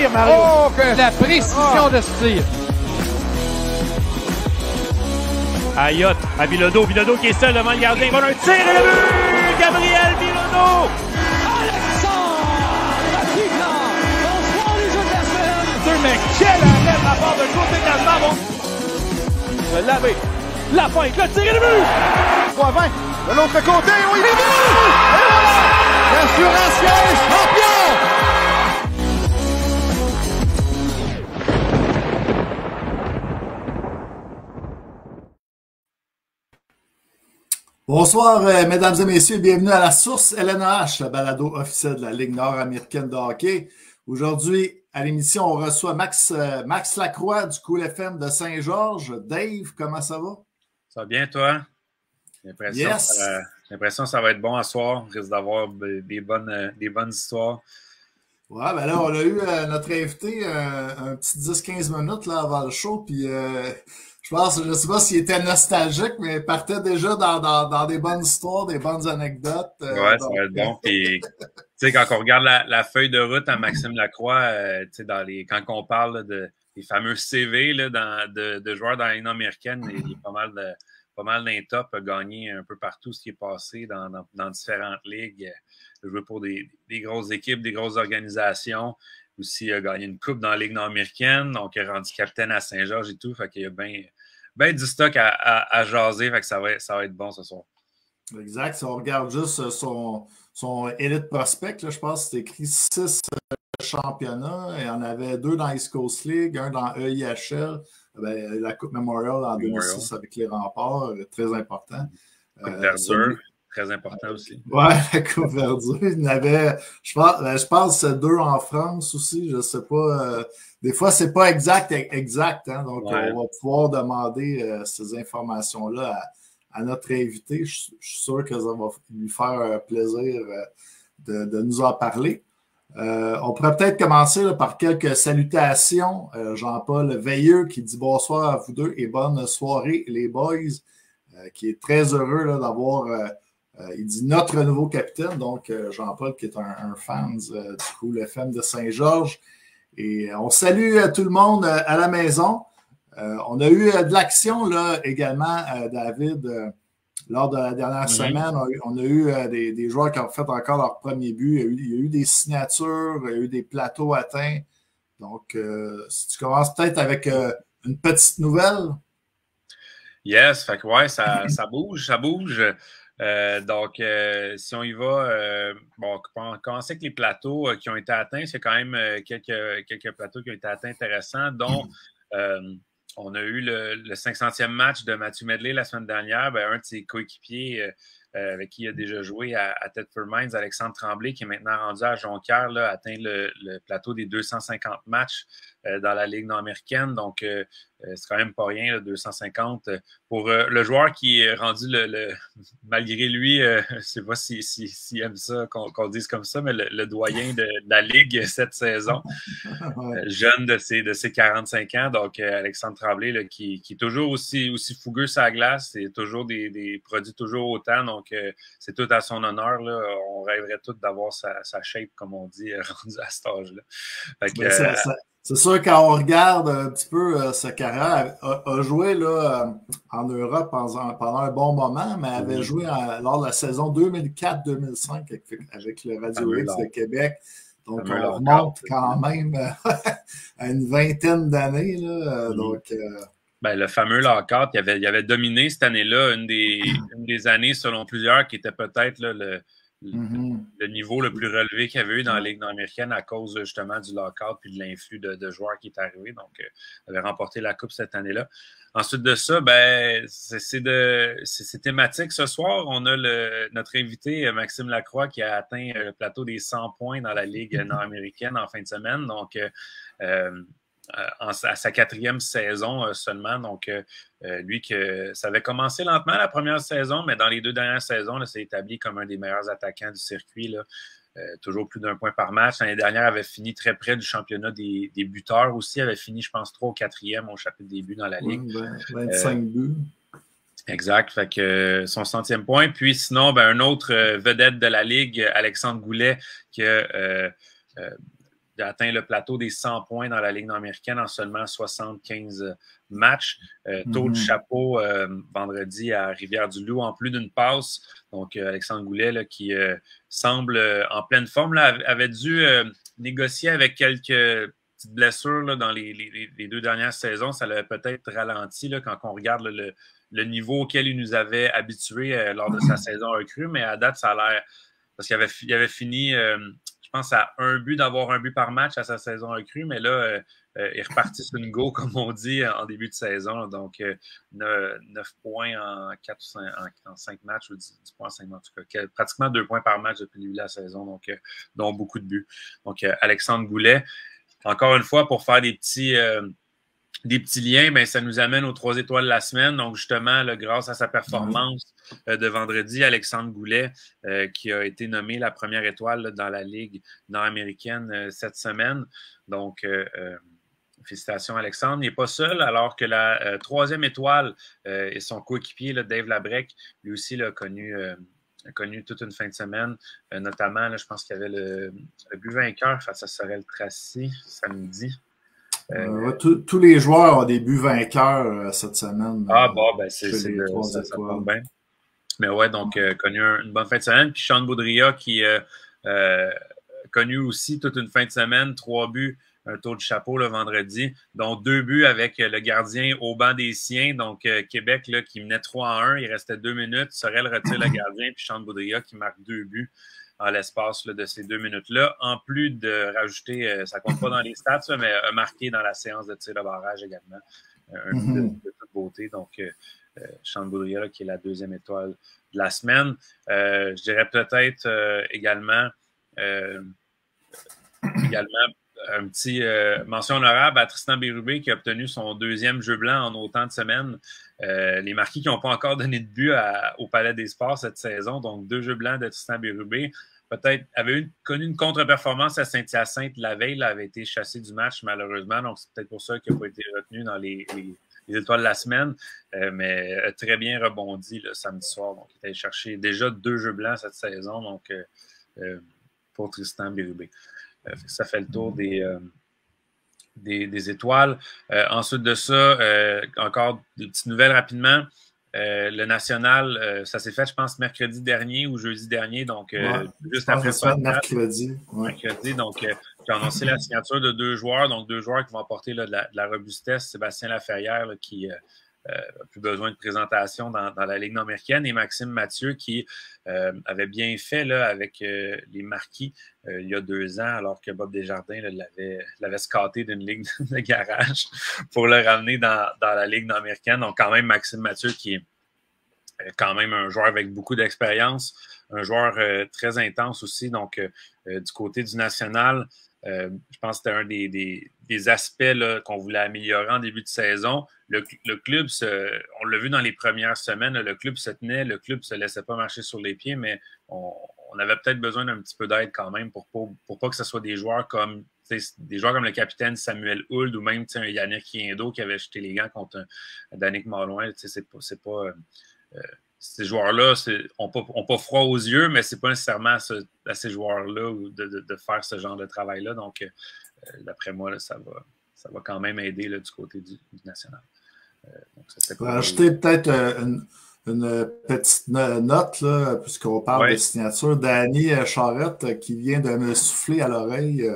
tir, Mario. Oh, la précision de ce tir. Ayotte à Bilodeau. Bilodeau qui est seul devant le gardien. Il va un tir et le but! Gabriel Bilodeau! Alexandre Piquant! Bonsoir les jeux de la semaine! Mais quel arrêt de la part de Claude Descalmans! Le laver. La fin, le tir et le but! 3-20. De l'autre côté, oui, il est bon! Et voilà! L'assurance est champion! Bonsoir, mesdames et messieurs, bienvenue à la Source LNH, le balado officiel de la Ligue nord-américaine de hockey. Aujourd'hui, à l'émission, on reçoit Max Lacroix du Cool FM de Saint-Georges. Dave, comment ça va? Ça va bien, toi? J'ai l'impression que ça va être bon à soir. On risque d'avoir des bonnes histoires. Ouais, ben là, on a eu notre invité un petit 10-15 minutes là, avant le show, puis je sais pas s'il était nostalgique, mais il partait déjà dans des bonnes histoires, des bonnes anecdotes. Ouais, ça va être bon. Puis, tu sais, quand on regarde la feuille de route à Maxime Lacroix, tu sais, quand on parle des fameux CV là, de joueurs dans la Ligue américaine, il y a pas mal d'un top, a gagné un peu partout ce qui est passé dans différentes ligues. Joué pour des grosses équipes, des grosses organisations. Aussi, a gagné une coupe dans la Ligue nord-américaine. Donc, il est rendu capitaine à Saint-Georges et tout. Fait qu'il y a bien du stock à jaser. Fait que ça va être bon ce soir. Exact. Si on regarde juste son Elite Prospect, là, je pense que c'est écrit 6 championnats. Il y en avait 2 dans East Coast League, 1 dans EIHL. Ben, la Coupe Memorial en 2006 avec les Remparts, très important. Coupe Verdure, très important aussi. Ouais, la Coupe Verdure. Il y en avait, je pense, 2 en France aussi, je ne sais pas. Des fois, c'est pas exact, hein, donc ouais. On va pouvoir demander ces informations-là à notre invité. Je suis sûr que ça va lui faire plaisir de nous en parler. On pourrait peut-être commencer là, par quelques salutations. Jean-Paul Veilleux qui dit bonsoir à vous deux et bonne soirée les boys, qui est très heureux là, d'avoir, il dit notre nouveau capitaine, donc Jean-Paul qui est un fan du Cool FM de Saint-Georges. Et on salue tout le monde à la maison. On a eu de l'action là également, David. Lors de la dernière semaine, on a eu des joueurs qui ont fait encore leur premier but. Il y a eu des signatures, il y a eu des plateaux atteints. Donc, si tu commences peut-être avec une petite nouvelle. Yes, fait que ouais, ça bouge. Donc, si on y va, bon, on va commencer avec les plateaux qui ont été atteints. C'est quand même quelques plateaux qui ont été atteints intéressants, dont on a eu le 500e match de Matthew Medley la semaine dernière. Ben, un de ses coéquipiers avec qui il a déjà joué à Thetford Mines, Alexandre Tremblay, qui est maintenant rendu à Jonquière, là, atteint le plateau des 250 matchs dans la Ligue nord-américaine. Donc, c'est quand même pas rien, là, 250. Pour le joueur qui est rendu malgré lui, je ne sais pas s'il aime ça, qu'on dise comme ça, mais le doyen de la Ligue cette saison, jeune de ses 45 ans. Donc, Alexandre Tremblay, là, qui est toujours aussi fougueux sur la glace, c'est toujours des produits toujours autant. Donc, c'est tout à son honneur. Là. On rêverait tous d'avoir sa shape, comme on dit, rendu à cet âge-là. C'est sûr, quand on regarde un petit peu sa carrière, a joué là, en Europe pendant un bon moment, mais avait joué lors de la saison 2004-2005 avec le Radio X de Québec. Donc, on remonte quand même à une vingtaine d'années. Ben, le fameux lockout, il avait dominé cette année-là, une des années, selon plusieurs, qui était peut-être là, le niveau le plus relevé qu'il y avait eu dans la Ligue nord-américaine à cause justement du lockout puis de l'influx de joueurs qui est arrivé. Donc, il avait remporté la Coupe cette année-là. Ensuite de ça, ben, c'est thématique. Ce soir, on a notre invité, Maxime Lacroix, qui a atteint le plateau des 100 points dans la Ligue nord-américaine en fin de semaine. Donc, à sa 4e saison seulement. Donc, lui, ça avait commencé lentement la première saison, mais dans les 2 dernières saisons, là, s'est établi comme un des meilleurs attaquants du circuit. Là. Toujours plus d'1 point par match. L'année dernière, avait fini très près du championnat des buteurs aussi. Avait fini, je pense, 3 ou 4e au chapitre des buts dans la Ligue. 25 buts. Exact. Fait que son 100e point. Puis sinon, ben, un autre vedette de la Ligue, Alexandre Goulet, qui a atteint le plateau des 100 points dans la Ligue nord-américaine en seulement 75 matchs. Taux de chapeau vendredi à Rivière-du-Loup en plus d'une passe. Donc, Alexandre Goulet, là, qui semble en pleine forme, là, avait dû négocier avec quelques petites blessures là, dans les 2 dernières saisons. Ça l'avait peut-être ralenti là, quand on regarde là, le niveau auquel il nous avait habitués lors de sa saison recrue. Mais à date, ça a l'air... Parce qu'il avait fini, je pense, à un but d'avoir un but par match à sa saison recrue. Mais là, il est reparti sur une go, comme on dit, en début de saison. Donc, 9 points en 5 matchs, ou 10 points en 5 matchs. En tout cas, pratiquement 2 points par match depuis le début de la saison, donc, dont beaucoup de buts. Donc, Alexandre Goulet, encore une fois, pour faire des petits liens, ben, ça nous amène aux 3 étoiles de la semaine. Donc, justement, là, grâce à sa performance de vendredi, Alexandre Goulet, qui a été nommé la première étoile là, dans la Ligue nord-américaine cette semaine. Donc, félicitations, Alexandre. Il n'est pas seul, alors que la 3e étoile et son coéquipier, là, Dave Labrec, lui aussi là, a connu toute une fin de semaine. Notamment, là, je pense qu'il y avait le but vainqueur face à Sorel Tracy samedi. Tous les joueurs ont des buts vainqueurs cette semaine. Ah, bon, ben, ça tombe bien. Mais ouais, donc, connu une bonne fin de semaine. Puis Sean Boudria qui connu aussi toute une fin de semaine, 3 buts, un tour de chapeau le vendredi, dont 2 buts avec le gardien au banc des siens. Donc, Québec là, qui menait 3-1, il restait 2 minutes. Sorel retire le gardien, puis Sean Boudria qui marque 2 buts en l'espace de ces 2 minutes-là. En plus de rajouter, ça compte pas dans les stats, mais a marqué dans la séance de tir de barrage également. Un but de toute beauté. Donc, Sean Boudria, qui est la 2e étoile de la semaine. Je dirais peut-être également un petit mention honorable à Tristan Bérubé qui a obtenu son 2e jeu blanc en autant de semaines. Les Marquis qui n'ont pas encore donné de but au Palais des Sports cette saison. Donc, 2 jeux blancs de Tristan Bérubé. Peut-être avait connu une contre-performance à Saint-Hyacinthe la veille, là, avait été chassé du match malheureusement. Donc, c'est peut-être pour ça qu'il n'a pas été retenu dans les étoiles de la semaine. Mais très bien rebondi le samedi soir. Donc, il est allé chercher déjà 2 jeux blancs cette saison. Donc, pour Tristan Bérubé. Ça fait le tour des étoiles. Ensuite de ça, encore des petites nouvelles rapidement. Le national, ça s'est fait, je pense, mercredi dernier ou jeudi dernier. Donc, juste après ça. Mercredi. Mercredi. Donc, j'ai annoncé la signature de 2 joueurs. Donc, 2 joueurs qui vont apporter là, de la robustesse. Sébastien Laferrière, là, qui n'a plus besoin de présentation dans la Ligue nord-américaine. Et Maxime Mathieu, qui avait bien fait là, avec les Marquis il y a 2 ans, alors que Bob Desjardins l'avait scoté d'une ligue de garage pour le ramener dans la Ligue nord-américaine. Donc, quand même, Maxime Mathieu, qui est quand même un joueur avec beaucoup d'expérience, un joueur très intense aussi. Donc, du côté du national, je pense que c'était un des aspects qu'on voulait améliorer en début de saison. Le club, on l'a vu dans les premières semaines, le club se tenait, le club ne se laissait pas marcher sur les pieds, mais on avait peut-être besoin d'un petit peu d'aide quand même pour pas que ce soit des joueurs comme le capitaine Samuel Hould ou même un Yannick Hiendo qui avait jeté les gants contre un Danick Malouin. C'est pas ces joueurs-là n'ont pas froid aux yeux, mais ce n'est pas nécessairement à ces joueurs-là de faire ce genre de travail-là. Donc, d'après moi, là, ça va quand même aider là, du côté du national. Donc, ajouter peut-être une petite note, là, puisqu'on parle de signature. Danny Charrette qui vient de me souffler à l'oreille.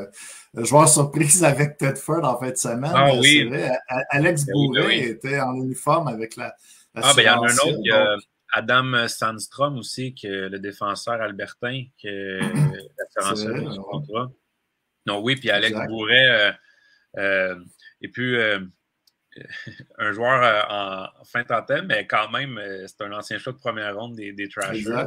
Joueur surprise avec Tedford en fin de semaine. Ah oui. C'est vrai. Alex Bourret était en uniforme avec la ben il y en a un autre. Il y a Adam Sandstrom aussi, le défenseur albertain, qui est l'assurance du contrat. Non, oui, puis Alex Bourret. Et puis, un joueur en fin de trentaine, mais quand même, c'est un ancien choix de première ronde des Trashers.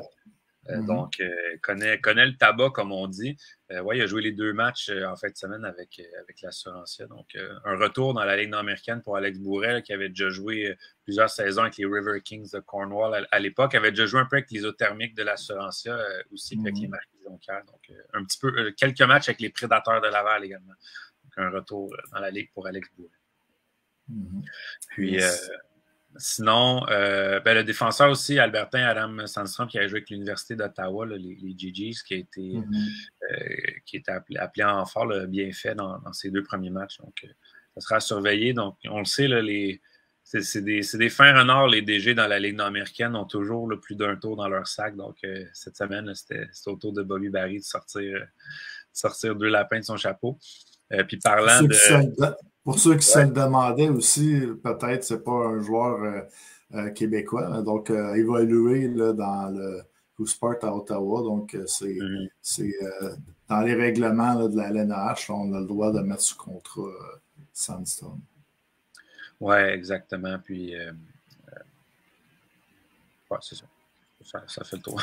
Donc, connaît le tabac, comme on dit. Il a joué les 2 matchs en fin de semaine avec l'Assurancia. Donc, un retour dans la Ligue nord-américaine pour Alex Bourret, là, qui avait déjà joué plusieurs saisons avec les River Kings de Cornwall à l'époque. Avait déjà joué un peu avec les Isothermiques de l'Assurancia aussi, puis avec les Marquis de Jonquière. Donc, un petit peu, quelques matchs avec les Prédateurs de Laval également. Donc, un retour dans la Ligue pour Alex Bourret. Puis, Sinon, le défenseur aussi, Albertin Adam Sandstrom, qui a joué avec l'Université d'Ottawa, les GGs, qui a été appelé en fort, bien fait dans ses 2 premiers matchs. Donc, ça sera à surveiller. Donc, on le sait, là, c'est des fins renards, les DG dans la Ligue nord-américaine ont toujours plus d'un tour dans leur sac. Donc, cette semaine, c'était au tour de Bobby Barry de sortir 2 lapins de son chapeau. Puis parlant pour ceux qui se le demandaient aussi, peut-être c'est pas un joueur québécois, donc évolué là, dans le Sport à Ottawa. Donc, c'est dans les règlements là, de la LNH, on a le droit de mettre sous contrat Sandstrom. Oui, exactement. Puis, c'est ça. Ça fait le tour.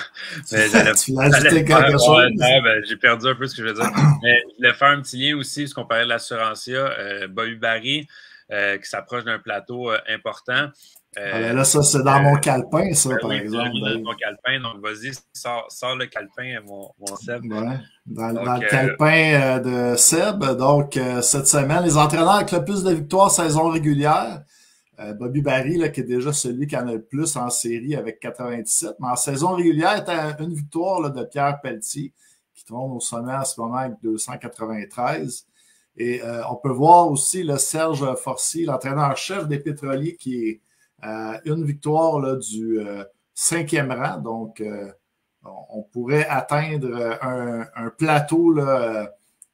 J'ai perdu un peu ce que je veux dire. Mais je voulais faire un petit lien aussi, parce qu'on parlait de l'Assurancia. Bobby Barry, qui s'approche d'un plateau important. Là, ça, c'est dans mon calepin, ça, par exemple. Dans mon calepin, donc vas-y, sors le calepin, mon Seb. Ouais, dans le calepin de Seb. Donc, cette semaine, les entraîneurs avec le plus de victoires saison régulière. Bobby Barry, là, qui est déjà celui qui en a le plus en série avec 97. Mais en saison régulière, c'est une victoire là, de Pierre Pelletier, qui trône au sommet en ce moment avec 293. Et on peut voir aussi le Serge Forcier, l'entraîneur-chef des Pétroliers, qui est une victoire là, du 5e rang. Donc, on pourrait atteindre un plateau là,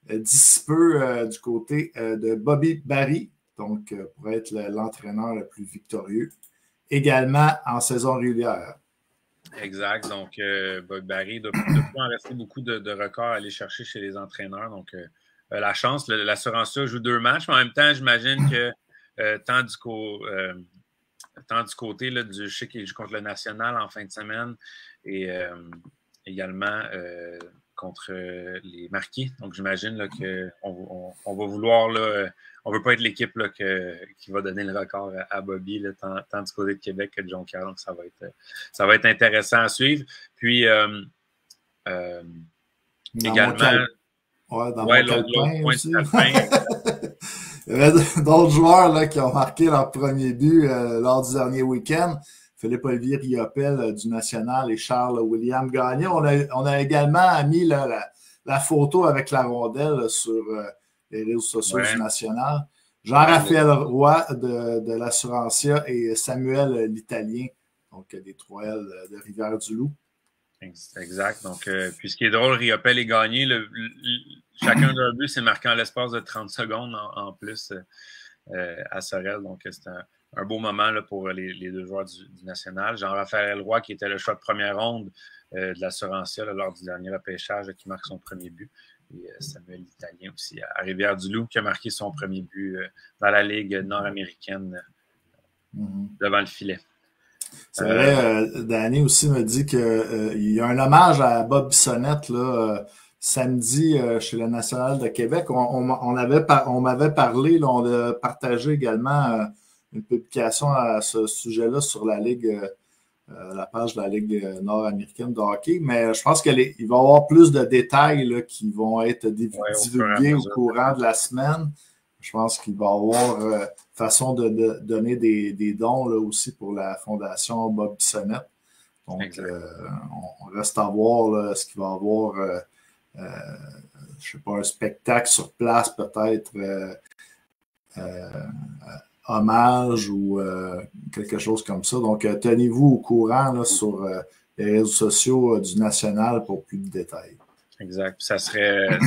d'ici peu du côté de Bobby Barry. Donc, pour être l'entraîneur le plus victorieux, également en saison régulière. Exact. Donc, Bobby Barry doit en rester beaucoup de records à aller chercher chez les entraîneurs. Donc, la chance, l'Assurancia joue 2 matchs, mais en même temps, j'imagine que tant du côté là, je sais qu'il joue contre le National en fin de semaine et également contre les Marquis. Donc, j'imagine qu'on va vouloir... Là, on ne veut pas être l'équipe qui va donner le record à Bobby, là, tant du côté de Québec que de Jonquière. Donc, ça va être intéressant à suivre. Puis, également... l'autre point aussi. Il y avait d'autres joueurs là, qui ont marqué leur premier but lors du dernier week-end. Philippe-Olivier Riopel du National et Charles-William Gagnon. On a également mis la photo avec la rondelle sur les réseaux sociaux du National. Jean-Raphaël Roy de l'Assurancia et Samuel l'Italien, donc des 3L de Rivière-du-Loup. Exact. Donc, puis ce qui est drôle, Riopel est gagné. Chacun d'un but s'est marqué en l'espace de 30 secondes en plus à Sorel. Donc, c'est un beau moment là, pour les 2 joueurs du National. Jean-Raphaël Roy, qui était le choix de première ronde de l'Assurancia lors du dernier repêchage, qui marque son premier but. Et Samuel l'Italien aussi à Rivière-du-Loup, qui a marqué son premier but dans la Ligue nord-américaine devant le filet. C'est vrai, Danny aussi me dit qu'il y a un hommage à Bob Bissonnette là, samedi chez le National de Québec. On m'avait parlé, là, on a partagé également une publication à ce sujet-là sur la Ligue, la page de la Ligue nord-américaine de hockey, mais je pense qu'il va y avoir plus de détails là, qui vont être divulgués au courant de la semaine. Je pense qu'il va y avoir façon de donner des dons là, aussi pour la Fondation Bob Bissonnette. Donc, on reste à voir là, ce qu'il va y avoir, je ne sais pas, un spectacle sur place peut-être, hommage ou quelque chose comme ça. Donc, tenez-vous au courant là, sur les réseaux sociaux du National pour plus de détails. Exact. Ça serait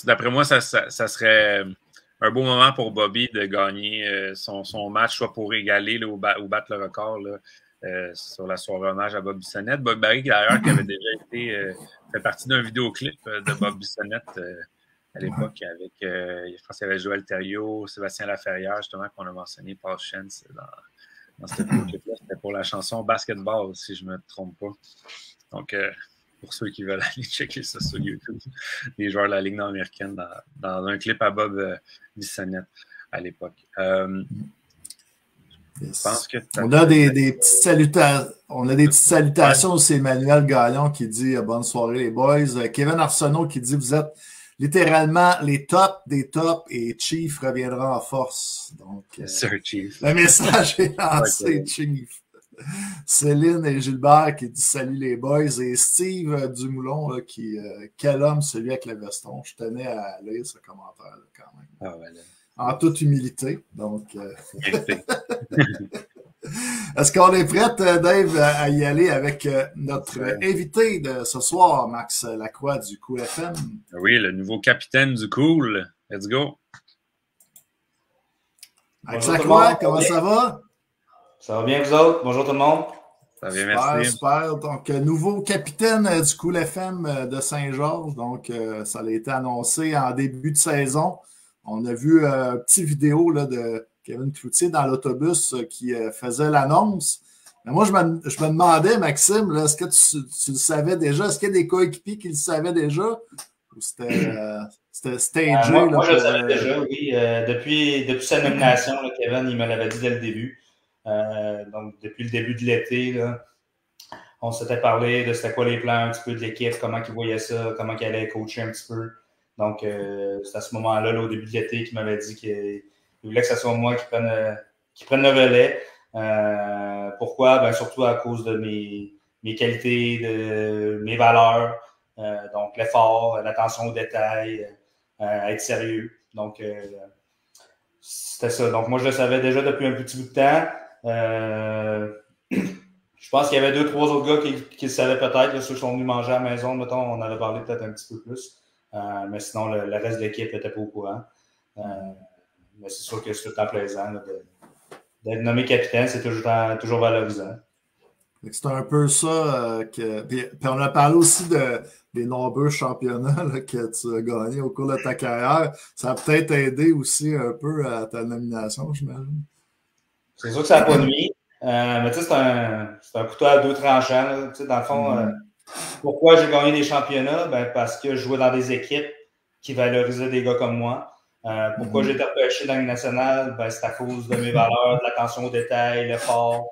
d'après moi, ça serait un beau moment pour Bobby de gagner son match, soit pour égaler là, ou battre le record là, sur la soirée hommage à Bob Bissonnette. Bob Barry, d'ailleurs, qui avait déjà fait partie d'un vidéoclip de Bob Bissonnette à l'époque avec, je pense qu'il y avait Joël Thériault, Sébastien Laferrière, justement, qu'on a mentionné, Paul Chance dans ce vidéoclip-là. C'était pour la chanson Basketball, si je ne me trompe pas. Donc, pour ceux qui veulent aller checker ça sur YouTube, les joueurs de la Ligue nord-américaine dans un clip à Bob Bissonnette à l'époque. Yes. Je pense que on a des petites salutations. C'est Emmanuel Gagnon qui dit bonne soirée les boys. Kevin Arsenault qui dit vous êtes littéralement les tops des tops et Chief reviendra en force. Donc, Chief. Le message est lancé, Chief. Céline et Gilbert qui disent salut les boys et Steve Dumoulin là, qui quel homme celui avec le veston. Je tenais à lire ce commentaire là, quand même. Ah, voilà. En toute humilité. Donc, est-ce qu'on est prêt, Dave, à y aller avec notre invité de ce soir, Max Lacroix du Cool FM? Oui, le nouveau capitaine du Cool. Let's go. Max Lacroix, comment ça va? Ça va bien, vous autres? Bonjour tout le monde. Ça va bien, merci. Super. Donc, nouveau capitaine du Cool FM de Saint-Georges. Donc, ça a été annoncé en début de saison. On a vu une petite vidéo là, de Kevin Cloutier dans l'autobus qui faisait l'annonce. Mais moi, je me demandais, Maxime, est-ce que tu le savais déjà? Est-ce qu'il y a des coéquipiers qui le savaient déjà? Ou c'était stagé? Moi, je le savais déjà, oui. Depuis sa nomination, là, Kevin, il me l'avait dit dès le début. Donc, depuis le début de l'été, là, on s'était parlé de c'était quoi les plans un petit peu de l'équipe, comment il voyait ça, comment il allait coacher un petit peu. Donc, c'est à ce moment-là, là, au début de l'été, qu'il m'avait dit qu'il voulait que ce soit moi qui prenne le relais. Pourquoi? Ben, surtout à cause de mes qualités, de mes valeurs. Donc, l'effort, l'attention aux détails, être sérieux. Donc, c'était ça. Donc, moi, je le savais déjà depuis un petit bout de temps. Je pense qu'il y avait 2-3 autres gars qui le savaient peut-être. Là, ceux qui sont venus manger à la maison, mettons, on avait parlé peut-être un petit peu plus. Mais sinon, le reste de l'équipe n'était pas au courant. Mais c'est sûr que c'est tout le temps plaisant là, d'être nommé capitaine. C'est toujours valorisant. C'est un peu ça que. Puis on a parlé aussi des nombreux championnats là, que tu as gagnés au cours de ta carrière. Ça a peut-être aidé aussi un peu à ta nomination, j'imagine. C'est sûr que ça n'a pas nuit. Mais tu sais, c'est un couteau à deux tranchants. Là. Tu sais, dans le fond, pourquoi j'ai gagné des championnats? Ben, parce que je jouais dans des équipes qui valorisaient des gars comme moi. Pourquoi j'ai été repêché dans la Ligue nationale? Ben, c'est à cause de mes valeurs, de l'attention aux détails, l'effort.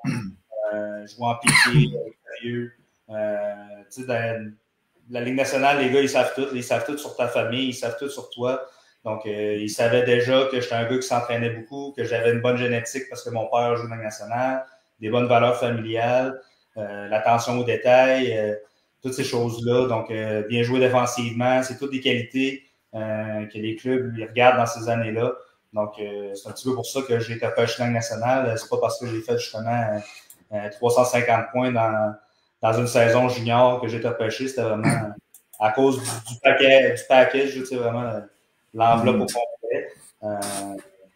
Jouer en piqué, sérieux. Tu sais, dans la Ligue nationale, les gars, ils savent tout. Ils savent tout sur ta famille, ils savent tout sur toi. Donc, ils savaient déjà que j'étais un gars qui s'entraînait beaucoup, que j'avais une bonne génétique parce que mon père joue dans la Ligue nationale, des bonnes valeurs familiales, l'attention aux détails, toutes ces choses-là. Donc, bien jouer défensivement, c'est toutes des qualités que les clubs ils regardent dans ces années-là. Donc, c'est un petit peu pour ça que j'ai été repêché dans la Ligue nationale. C'est pas parce que j'ai fait justement 350 points dans une saison junior que j'ai été repêché. C'était vraiment à cause du package, tu sais, vraiment l'enveloppe au complet.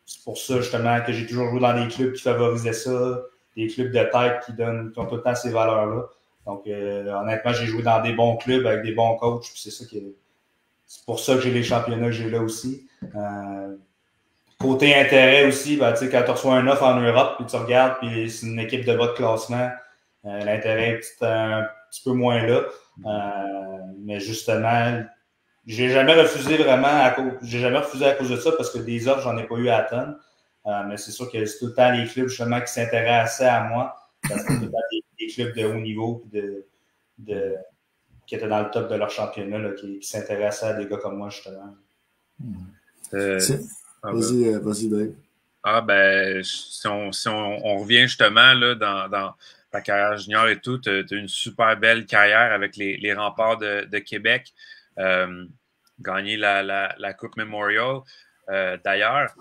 C'est pour ça, justement, que j'ai toujours joué dans des clubs qui favorisaient ça, des clubs de tête qui ont tout le temps ces valeurs-là. Donc, honnêtement, j'ai joué dans des bons clubs avec des bons coachs, puis c'est pour ça que j'ai les championnats que j'ai là aussi. Côté intérêt aussi, ben, quand tu reçois un offre en Europe, puis tu regardes, puis c'est une équipe de bas de classement, l'intérêt est un petit peu moins là. Mais justement, j'ai jamais refusé vraiment j'ai jamais refusé à cause de ça parce que des offres, j'en ai pas eu à tonnes. Mais c'est sûr que c'est tout le temps les clubs justement qui s'intéressaient à moi. Parce que c'est tout le temps des clubs de haut niveau qui étaient dans le top de leur championnat, là, qui s'intéressaient à des gars comme moi, justement. Vas-y, Dave. Ah ben, si on revient justement là, dans ta carrière junior et tout, tu as une super belle carrière avec les Remparts de Québec. Gagné la Coupe Memorial d'ailleurs.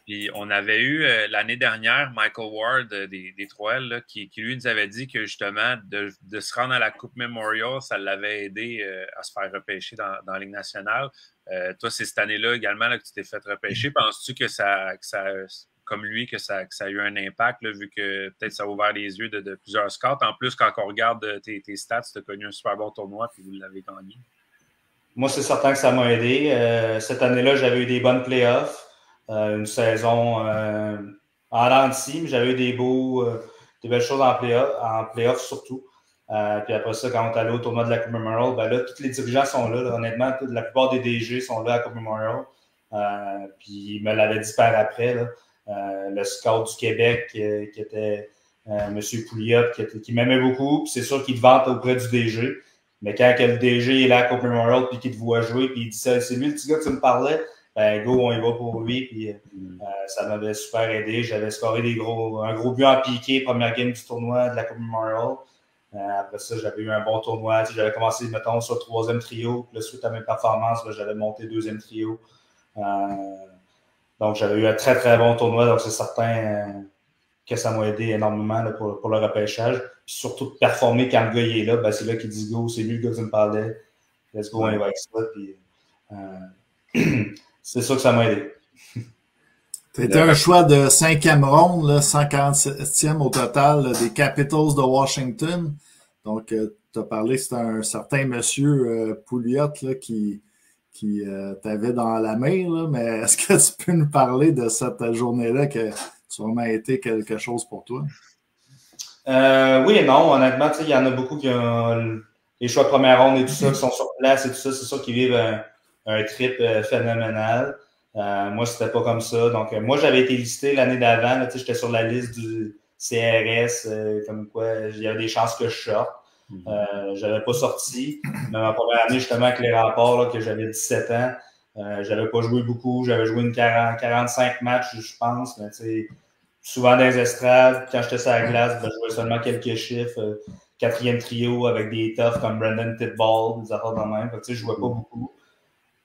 Puis on avait eu l'année dernière Michael Ward des 3L qui lui nous avait dit que justement de se rendre à la Coupe Memorial, ça l'avait aidé à se faire repêcher dans la Ligue nationale. Toi, c'est cette année-là également là, que tu t'es fait repêcher. Penses-tu que ça comme lui, que ça a eu un impact, là, vu que peut-être ça a ouvert les yeux de plusieurs scouts? En plus, quand on regarde tes stats, tu as connu un super bon tournoi puis vous l'avez gagné. Moi, c'est certain que ça m'a aidé. Cette année-là, j'avais eu des bonnes playoffs. Une saison en dents de scie, mais j'avais eu des belles choses en playoffs surtout. Puis après ça, quand on est allé au tournoi de la Coupe Memorial, ben là, tous les dirigeants sont là. Honnêtement, la plupart des DG sont là à la Coupe Memorial. Puis il me l'avait dit par après. Là. Le scout du Québec qui était M. Pouliot, qui m'aimait beaucoup. Puis c'est sûr qu'il te vante auprès du DG. Mais quand que le DG est là à Coupe Memorial puis qu'il te voit jouer, puis il dit ça, c'est lui le petit gars que tu me parlais, ben go, on y va pour lui. Puis ça m'avait super aidé. J'avais scoré un gros but en piqué, première game du tournoi de la Coupe Memorial. Après ça, j'avais eu un bon tournoi. J'avais commencé, mettons, sur le 3e trio. Puis là, suite à mes performances, j'avais monté 2e trio. Donc, j'avais eu un très, très bon tournoi. Donc, c'est certain que ça m'a aidé énormément là, pour le repêchage. Puis surtout de performer quand le gars il est là. Ben, c'est là qu'il dit go, c'est lui le gars qui me parlait. Let's go, on y va avec ça. Puis, c'est sûr que ça m'a aidé. C'était un choix de 5e ronde, là, 147e au total là, des Capitals de Washington. Donc, tu as parlé que c'était un certain monsieur Pouliot là, qui t'avait dans la mire, là, mais est-ce que tu peux nous parler de cette journée-là qui a sûrement été quelque chose pour toi? Oui et non, honnêtement, il y en a beaucoup qui ont les choix de première ronde et tout ça, qui sont sur place et tout ça, c'est sûr qu'ils vivent un trip phénoménal. Moi, c'était pas comme ça. Donc, moi, j'avais été listé l'année d'avant. J'étais sur la liste du CRS, comme quoi il y avait des chances que je sorte. J'avais pas sorti. Mais ma première année, justement, avec les Remparts, là, que j'avais 17 ans, j'avais pas joué beaucoup. J'avais joué 45 matchs, je pense. Mais souvent dans les estrades, quand j'étais sur la glace, je jouais seulement quelques chiffres. 4e trio avec des toughs comme Brandon Titball, des affaires de même. Je jouais pas beaucoup.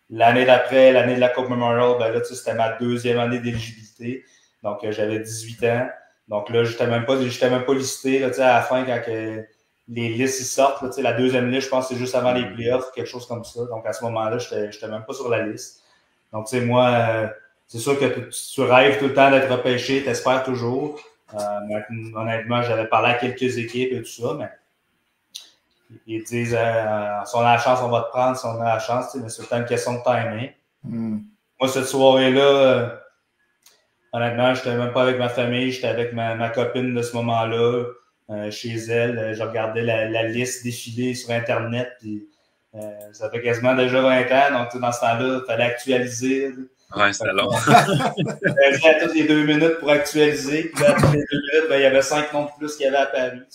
L'année d'après, l'année de la Coupe Memorial, ben là, c'était ma 2e année d'éligibilité. Donc, j'avais 18 ans. Donc là, j'étais même pas listé là, à la fin quand les listes ils sortent. Là, la 2e liste, je pense que c'est juste avant les playoffs, quelque chose comme ça. Donc, à ce moment-là, j'étais même pas sur la liste. Donc, moi, c'est sûr que tu rêves tout le temps d'être repêché, t'espères toujours. Honnêtement, j'avais parlé à quelques équipes et tout ça, mais ils disent si on a la chance, on va te prendre, si on a la chance, mais c'est tout le temps une question de timing. Moi, cette soirée-là, honnêtement, je n'étais même pas avec ma famille, j'étais avec ma copine de ce moment-là, chez elle. Je regardais la liste défiler sur Internet, puis ça fait quasiment déjà 20 ans, donc dans ce temps-là, il fallait actualiser. Ouais, c'était long. À toutes les 2 minutes pour actualiser, puis là, à toutes les 2 minutes, il y avait 5 noms de plus qui avaient apparu.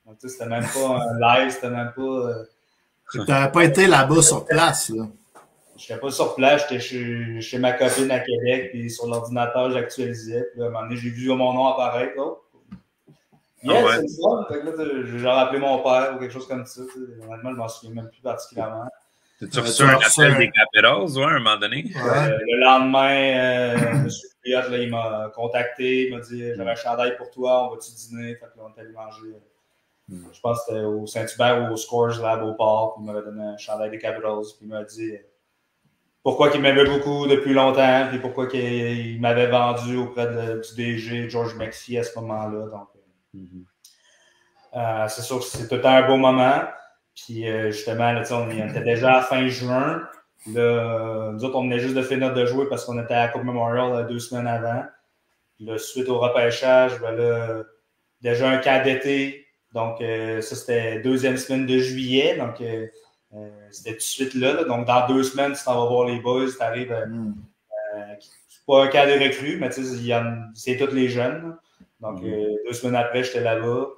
Donc, c'était même pas un live, c'était même pas. Tu n'avais pas été là-bas sur place, là. Je n'étais pas sur place, j'étais chez ma copine à Québec, puis sur l'ordinateur, j'actualisais. Puis là, à un moment donné, j'ai vu mon nom apparaître. Oh. Yes, c'est le fun. Fait que là, j'ai rappelé mon père ou quelque chose comme ça. Honnêtement, je m'en souviens même plus particulièrement. T'as-tu reçu un appel des Capitals, à un moment donné? Le lendemain, M. Pouliot, il m'a contacté, il m'a dit j'avais un chandail pour toi, on va-tu dîner? Fait que là, on est allé manger. Je pense que c'était au Saint-Hubert ou au Scores Lab au Port. Il m'avait donné un chandail des Capitals. Puis il m'a dit pourquoi il m'aimait beaucoup depuis longtemps. Puis pourquoi il m'avait vendu auprès du DG George McPhee à ce moment-là. Donc, c'est sûr que c'était tout un beau moment. Puis justement, là, on était déjà à fin juin. Là, nous autres, on venait juste de finir de jouer parce qu'on était à la Coupe Memorial 2 semaines avant. Puis là, suite au repêchage, ben là, déjà un camp d'été. Donc, ça, c'était 2e semaine de juillet. Donc, c'était tout de suite là. Donc, dans 2 semaines, tu t'en vas voir les boys. Tu arrives. C'est pas un cas de recrue, mais c'est tous les jeunes. Donc, 2 semaines après, j'étais là-bas.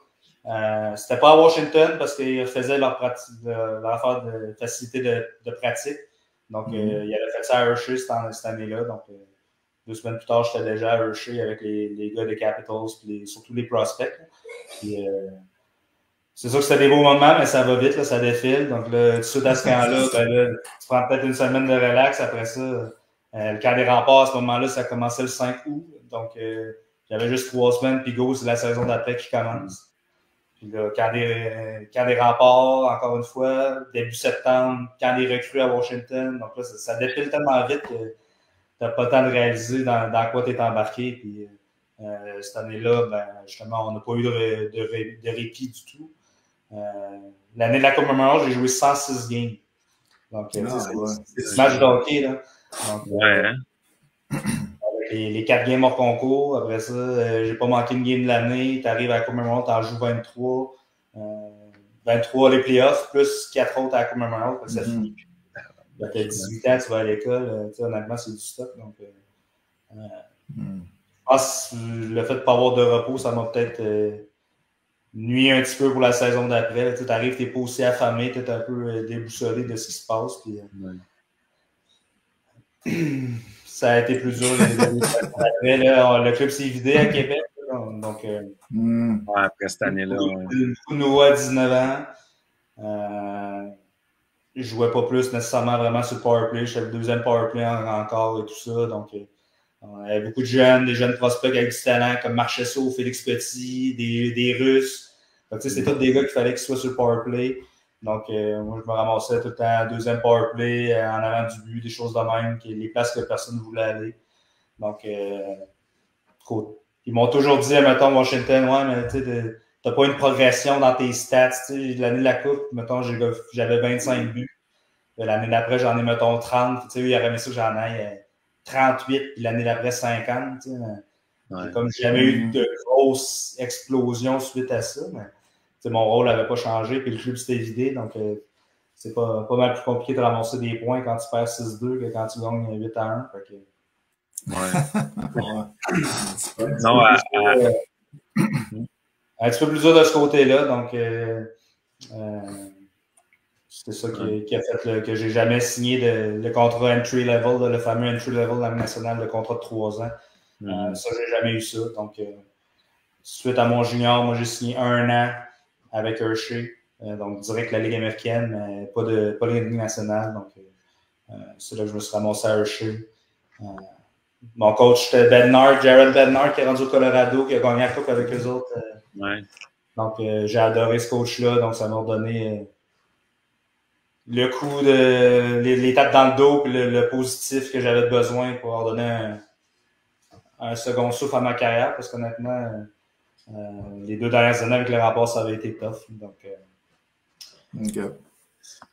C'était pas à Washington parce qu'ils faisaient leur affaire de facilité de pratique. Donc, ils avaient fait ça à Hershey cette année-là. Donc, 2 semaines plus tard, j'étais déjà à Hershey avec les gars des Capitals, puis surtout les prospects. Puis, c'est sûr que c'était des beaux moments, mais ça va vite, là, ça défile. Donc, là, tout de suite à ce camp-là, tu prends peut-être une semaine de relax. Après ça, le camp des Remparts, à ce moment-là, ça commençait le 5 août. Donc, j'avais juste 3 semaines, puis go, c'est la saison d'après qui commence. Puis là, camp des Remparts, encore une fois, début septembre, camp des recrues à Washington. Donc là, ça défile tellement vite que tu n'as pas le temps de réaliser dans quoi tu es embarqué. Puis cette année-là, justement, on n'a pas eu de répit du tout. L'année de la Coupe Memorial, j'ai joué 106 games. Donc, c'est un match de hockey, là. Donc, avec les 4 games hors concours. Après ça, j'ai pas manqué une game de l'année. Tu arrives à la Coupe Memorial, tu en joues 23. 23 les playoffs, plus 4 autres à la Coupe Memorial. Ça finit. Tu as 18 ans, tu vas à l'école. Honnêtement, c'est du stock. Donc, je pense que le fait de ne pas avoir de repos, ça m'a peut-être nuit un petit peu pour la saison d'après. Tu arrives, tu n'es pas aussi affamé, tu es un peu déboussolé de ce qui se passe. Puis, ça a été plus dur. Après, là, le club s'est vidé à Québec. Donc, après cette année-là. Beaucoup de nouveaux à 19 ans. Je jouais pas plus nécessairement vraiment sur le powerplay. J'étais le deuxième powerplay encore et tout ça. Donc, il y avait beaucoup de jeunes, des jeunes prospects avec du talent comme Marchesso, Félix Petit, des Russes. C'est tous des gars qu'il fallait qu'ils soient sur le powerplay. Donc, moi, je me ramassais tout le temps deuxième powerplay, en avant du but, des choses de même, les places que personne ne voulait aller. Donc, ils m'ont toujours dit, mettons, Washington, ouais, mais tu sais, t'as pas une progression dans tes stats. L'année de la Coupe, mettons, j'avais 25 buts. L'année d'après, j'en ai, mettons, 30. Tu sais, il aurait aimé ça que j'en aille 38, puis l'année d'après, 50. Tu sais, j'ai comme jamais eu de grosse explosion suite à ça. Mais, mon rôle n'avait pas changé, puis le club s'était vidé. Donc, c'est pas mal plus compliqué de ramasser des points quand tu perds 6-2 que quand tu gagnes 8-1. Fait que, non, un petit peu plus dur de ce côté-là, donc c'est ça qui a fait que j'ai jamais signé le contrat entry level, le fameux entry level de la nationale, le contrat de 3 ans. Ça, j'ai jamais eu ça. Donc, suite à mon junior, moi j'ai signé 1 an avec Hershey, donc direct la Ligue américaine, mais pas la Ligue nationale. Donc, c'est là que je me suis ramassé à Hershey. Mon coach, c'était Jared Bednar, qui est rendu au Colorado, qui a gagné la coupe avec eux autres. Donc, j'ai adoré ce coach-là. Donc, ça m'a donné le coup les tapes dans le dos et le positif que j'avais besoin pour leur donner un second souffle à ma carrière. Parce qu'honnêtement, les 2 dernières années avec le rapport, ça avait été tough. Donc,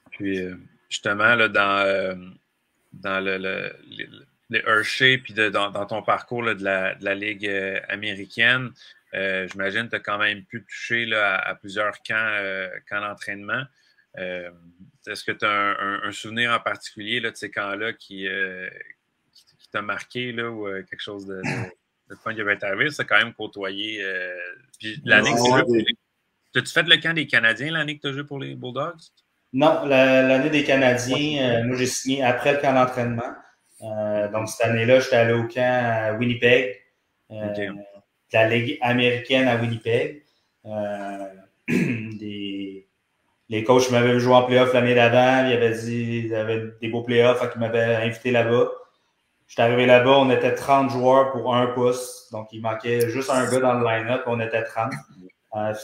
Puis, justement, là, dans le Hershey, puis dans ton parcours là, de la Ligue américaine, j'imagine que tu as quand même pu toucher là, à plusieurs camps d'entraînement. Est-ce que tu as un souvenir en particulier là, de ces camps-là qui t'a marqué là, ou quelque chose de fun qui avait été arrivé? C'est quand même côtoyé. Puis l'année que tu fait le camp des Canadiens l'année que tu as joué pour les Bulldogs? Non, l'année des Canadiens, moi j'ai signé après le camp d'entraînement. Donc, cette année-là, j'étais allé au camp à Winnipeg, la Ligue américaine à Winnipeg. Les coachs m'avaient vu jouer en playoff l'année d'avant. Ils avaient dit qu'il y avait des beaux playoffs, donc ils m'avaient invité là-bas. J'étais arrivé là-bas, on était 30 joueurs pour un poste. Donc, il manquait juste un gars dans le line-up, on était 30.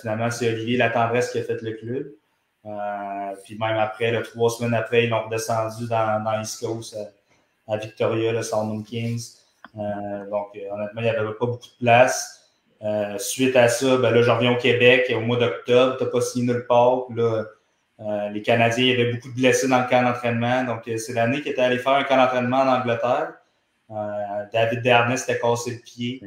Finalement, c'est Olivier Latendresse qui a fait le club. Puis même après, 3 semaines après, ils l'ont redescendu dans East Coast à Victoria, le Sound Kings. Donc, honnêtement, il n'y avait pas beaucoup de place. Suite à ça, là, je reviens au Québec au mois d'octobre. Tu n'as pas signé nulle part. Là, les Canadiens, il y avait beaucoup de blessés dans le camp d'entraînement. Donc, c'est l'année qu'ils étaient allés faire un camp d'entraînement en Angleterre. David Dernay s'était cassé le pied.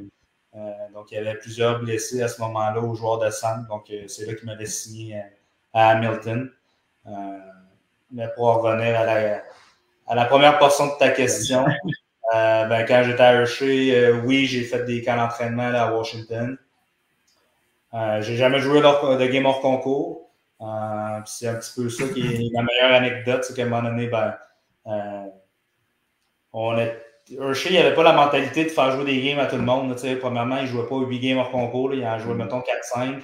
Donc, il y avait plusieurs blessés à ce moment-là aux joueurs de centre. Donc, c'est là qu'ils m'avaient signé à Hamilton. Mais pour en revenir à la première portion de ta question, quand j'étais à Hershey, oui, j'ai fait des camps d'entraînement là, à Washington. J'ai jamais joué de game hors concours. C'est un petit peu ça qui est ma meilleure anecdote, c'est qu'à un moment donné, Hershey, il n'y avait pas la mentalité de faire jouer des games à tout le monde. Premièrement, il ne jouait pas 8 games hors concours. Là, il en jouait, mettons, 4-5.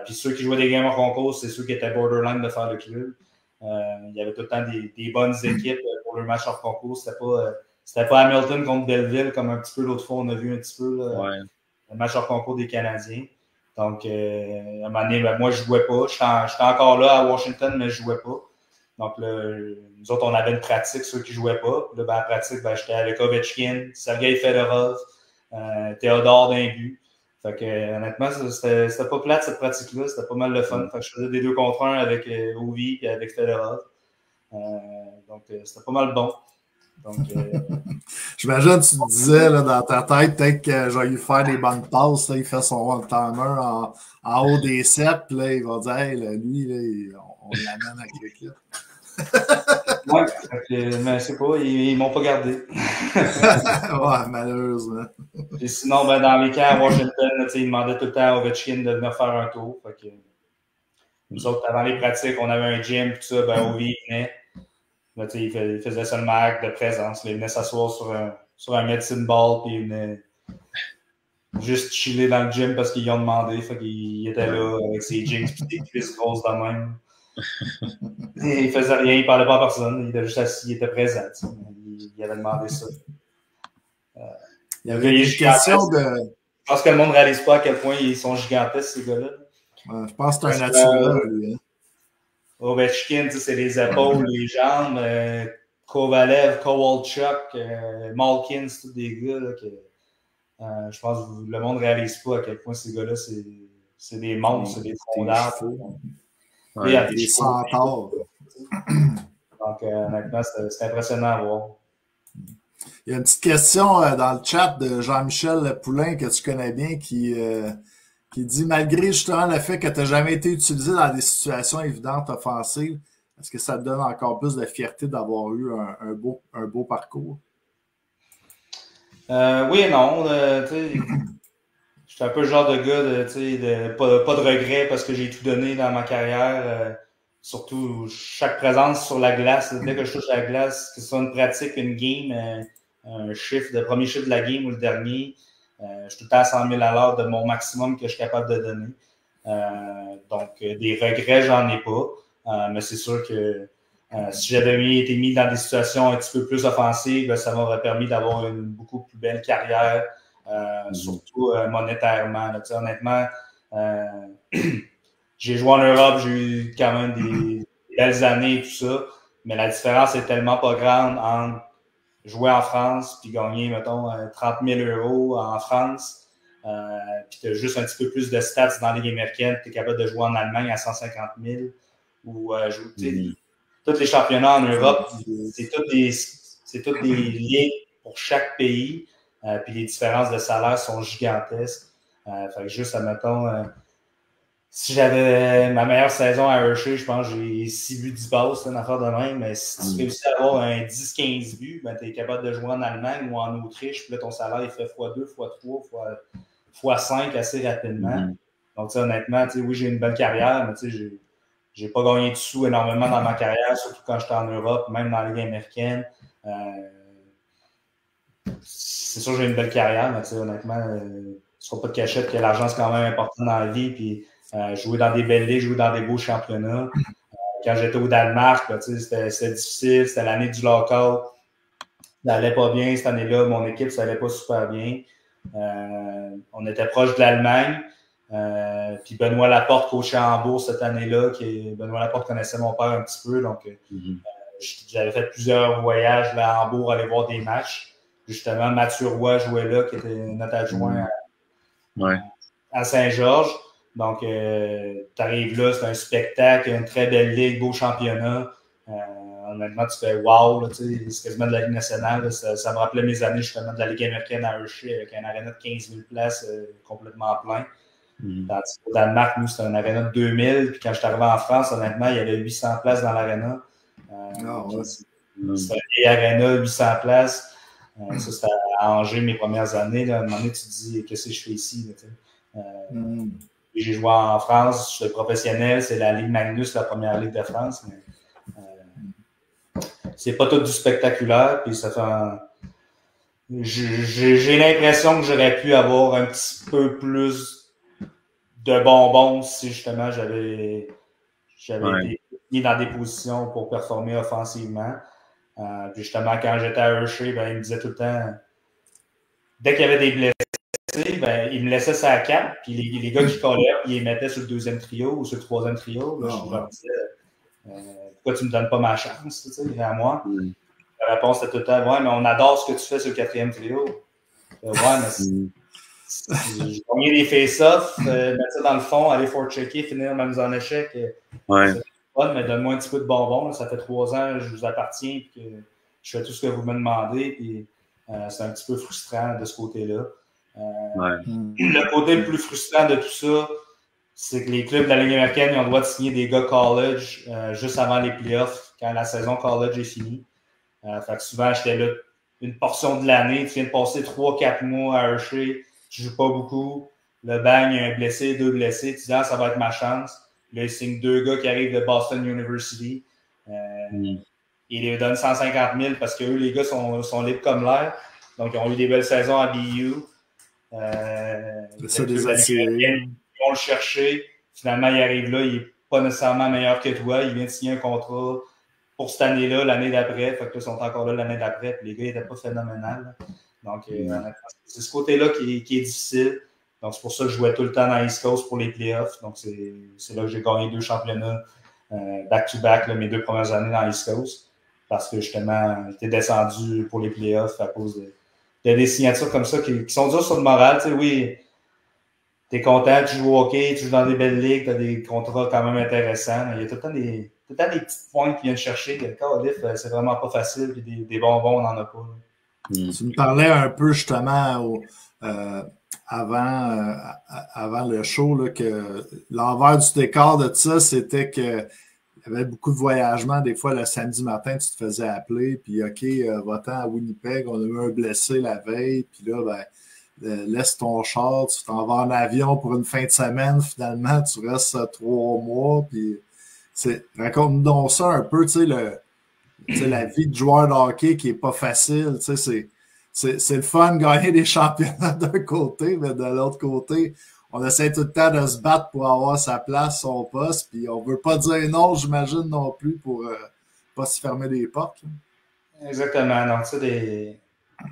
Puis ceux qui jouaient des games hors concours, c'est ceux qui étaient borderline de faire le club. Il y avait tout le temps des bonnes équipes pour le match hors concours. C'était pas Hamilton contre Belleville, comme un petit peu l'autre fois, on a vu un petit peu le match hors concours des Canadiens. Donc, à un moment donné, moi, je ne jouais pas. J'étais encore là à Washington, mais je ne jouais pas. Donc, nous autres, on avait une pratique, ceux qui ne jouaient pas. Là, en pratique, j'étais avec Ovechkin, Sergei Fedorov, Théodore d'un but. Fait que, honnêtement, c'était pas plate cette pratique-là. C'était pas mal de fun. Fait que je faisais des 2 contre 1 avec Ovi et avec Fedorov. Donc, c'était pas mal bon. Donc, j'imagine que tu te disais là, dans ta tête, peut-être que je vais lui faire des bonnes passes. Là, il fait son one-timer en haut des 7. Puis là, il va dire hey, lui, là, on l'amène avec l'équipe. mais je sais pas, ils m'ont pas gardé. Ouais, malheureusement. Puis sinon, ben, dans les camps à Washington, ils demandaient tout le temps à Ovechkin de venir faire un tour. Fait que, nous autres, avant les pratiques, on avait un gym, tout ça, ben, Ovi venait. Ben, il faisait seulement acte de présence. Il venait s'asseoir sur un medicine ball, puis il venait juste chiller dans le gym parce qu'ils y ont demandé. Fait qu'il était là avec ses jeans et ses cuisses grosses de même. Et il faisait rien, il parlait pas à personne. Il était juste assis, il était présent. Il avait demandé ça. Il y avait une question de... Je pense que le monde ne réalise pas à quel point ils sont gigantesques, ces gars-là. Ouais, je pense que c'est un naturel, lui. Hein. Ovechkin, c'est les épaules, les jambes. Kovalev, Kowalchuk, Malkin, c'est tous des gars là, que je pense que le monde ne réalise pas à quel point ces gars-là, c'est des monstres, c'est des fondards. Ouais, des centaures. Donc, honnêtement, c'est impressionnant à voir. Il y a une petite question dans le chat de Jean-Michel Poulain que tu connais bien qui dit, malgré justement le fait que tu n'as jamais été utilisé dans des situations évidentes offensives, est-ce que ça te donne encore plus de fierté d'avoir eu un beau parcours? Oui et non. Je suis un peu le genre de gars pas de regrets parce que j'ai tout donné dans ma carrière. Surtout chaque présence sur la glace. Dès que je touche la glace, que ce soit une pratique, une game, le premier chiffre de la game ou le dernier, je suis tout le temps à 100 000 à l'heure de mon maximum que je suis capable de donner. Donc, des regrets, j'en ai pas. Mais c'est sûr que si j'avais été mis dans des situations un petit peu plus offensives, ça m'aurait permis d'avoir une beaucoup plus belle carrière, surtout monétairement. Là, honnêtement, j'ai joué en Europe, j'ai eu quand même des belles années et tout ça, mais la différence est tellement pas grande entre jouer en France puis gagner, mettons, 30 000 € en France, puis tu as juste un petit peu plus de stats dans la Ligue américaine, tu es capable de jouer en Allemagne à 150 000 ou tous les championnats en Europe, c'est tous des ligues pour chaque pays, puis les différences de salaire sont gigantesques. Fait que juste, admettons, si j'avais ma meilleure saison à Hershey, je pense que j'ai 6 buts, 10 passes, une affaire de même. Mais si tu réussis à avoir un 10-15 buts, ben, tu es capable de jouer en Allemagne ou en Autriche. Puis là, ton salaire, il fait x2, x3, x5 assez rapidement. Donc, honnêtement, oui, j'ai une belle carrière, mais j'ai pas gagné de sous énormément dans ma carrière, surtout quand j'étais en Europe, même dans la Ligue américaine. C'est sûr que j'ai une belle carrière, mais honnêtement, il ne sera pas de cachette que l'argent, c'est quand même important dans la vie. Puis, jouer dans des belles ligues, jouer dans des beaux championnats. Quand j'étais au Danemark, c'était difficile, c'était l'année du lockout. Ça n'allait pas bien cette année-là, mon équipe, ça n'allait pas super bien. On était proche de l'Allemagne. Puis Benoît Laporte coachait à Hambourg cette année-là. Benoît Laporte connaissait mon père un petit peu, donc j'avais fait plusieurs voyages là, à Hambourg, aller voir des matchs. Justement, Mathieu Roy jouait là, qui était notre adjoint à Saint-Georges. Donc, tu arrives là, c'est un spectacle, une très belle ligue, beau championnat. Honnêtement, tu fais wow, c'est quasiment de la Ligue nationale. Ça me rappelait mes années justement de la Ligue américaine à Hershey avec un aréna de 15 000 places complètement plein. Tandis qu'au Danemark, nous, c'était un aréna de 2000. Puis quand je suis arrivé en France, honnêtement, il y avait 800 places dans l'aréna. C'était un vieil aréna, 800 places. Ça, c'était à Angers mes premières années. Là. À un moment donné, tu te dis, qu'est-ce que je fais ici? J'ai joué en France, je suis professionnel, c'est la Ligue Magnus, la première Ligue de France, mais c'est pas tout du spectaculaire, puis ça fait j'ai l'impression que j'aurais pu avoir un petit peu plus de bonbons si justement j'avais été mis dans des positions pour performer offensivement. Puis justement, quand j'étais à Hershey, ben, il me disait tout le temps, dès qu'il y avait des blessés, ben, il me laissait ça à 4, puis les gars qui collaient, ils les mettaient sur le deuxième trio ou sur le troisième trio. Là, je leur disais, pourquoi tu ne me donnes pas ma chance à moi? La réponse était tout le temps, ouais, mais on adore ce que tu fais sur le quatrième trio. Ouais, mais j'ai gagné des face-offs, mettre ça dans le fond, aller for-checker, finir ma mise en échec. C'est fun, mais donne-moi un petit peu de bonbons. Là, ça fait 3 ans que je vous appartiens et que je fais tout ce que vous me demandez. Puis, c'est un petit peu frustrant de ce côté-là. Le côté le plus frustrant de tout ça, c'est que les clubs de la Ligue américaine ils ont le droit de signer des gars college juste avant les playoffs quand la saison college est finie. Fait que souvent, j'étais là une portion de l'année. Tu viens de passer 3-4 mois à Hershey, tu joues pas beaucoup. Le bang, il y a un blessé, 2 blessés. Tu dis, ah, ça va être ma chance. Là, il signe 2 gars qui arrivent de Boston University. Il leur donne 150 000 parce que eux, les gars, sont libres comme l'air. Donc, ils ont eu des belles saisons à BU. Ça des attirés. Ils vont le chercher. Finalement, il arrive là, il n'est pas nécessairement meilleur que toi. Il vient de signer un contrat pour cette année-là, l'année d'après. Fait que là, ils sont encore là l'année d'après. Puis les gars, ils n'étaient pas phénoménal. Donc, c'est ce côté-là qui est difficile. Donc, c'est pour ça que je jouais tout le temps dans l'East Coast pour les playoffs. Donc, c'est là que j'ai gagné 2 championnats back-to-back, mes 2 premières années dans l'East Coast. Parce que justement, j'étais descendu pour les playoffs à cause de des signatures comme ça qui sont dures sur le moral. Tu sais, oui, tu es content, tu joues au hockey, tu joues dans des belles ligues, tu as des contrats quand même intéressants. Mais il y a tout le temps des petites points qui viennent chercher. Le Cardiff, c'est vraiment pas facile. Puis des bonbons, on n'en a pas. Tu me parlais un peu justement avant le show là, que l'envers du décor de ça, c'était que il y avait beaucoup de voyagements. Des fois, le samedi matin, tu te faisais appeler, puis OK, va-t'en à Winnipeg, on a eu un blessé la veille, puis là, laisse ton char, tu t'en vas en avion pour une fin de semaine, finalement, tu restes 3 mois, puis raconte-nous donc ça un peu, tu sais, la vie de joueur de hockey qui est pas facile, tu sais, c'est le fun de gagner des championnats d'un côté, mais de l'autre côté, on essaie tout le temps de se battre pour avoir sa place, son poste, puis on veut pas dire non, j'imagine, non plus, pour pas se fermer des portes. Là. Exactement. Donc, tu sais,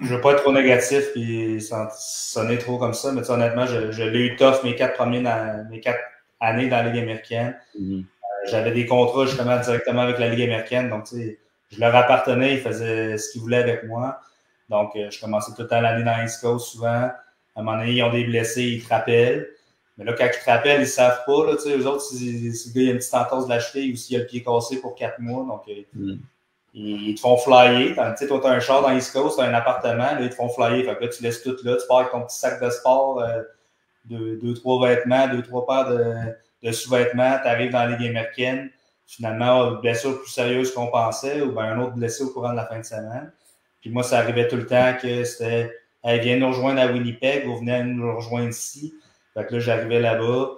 je veux pas être trop négatif puis sonner trop comme ça, mais honnêtement, je l'ai eu tough mes 4 années dans la Ligue américaine. J'avais des contrats justement directement avec la Ligue américaine, donc tu sais, je leur appartenais, ils faisaient ce qu'ils voulaient avec moi. Donc, je commençais tout le temps l'année dans l'East Coast souvent. À un moment donné, ils ont des blessés, ils te rappellent. Mais là, quand ils te rappellent, ils ne savent pas. Là, eux autres, si le gars il a une petite entorse de la cheville ou s'il a le pied cassé pour 4 mois, donc ils te font flyer. Toi, tu as un char dans l'East Coast, tu as un appartement, là, ils te font flyer. Fait que là, tu laisses tout là, tu pars avec ton petit sac de sport, 2-3 vêtements, 2-3 paires de sous-vêtements, tu arrives dans la Ligue américaine. Finalement, une blessure plus sérieuse qu'on pensait, ou bien un autre blessé au courant de la fin de semaine. Puis moi, ça arrivait tout le temps que c'était elle vient nous rejoindre à Winnipeg, vous venez nous rejoindre ici. Fait que là, j'arrivais là-bas.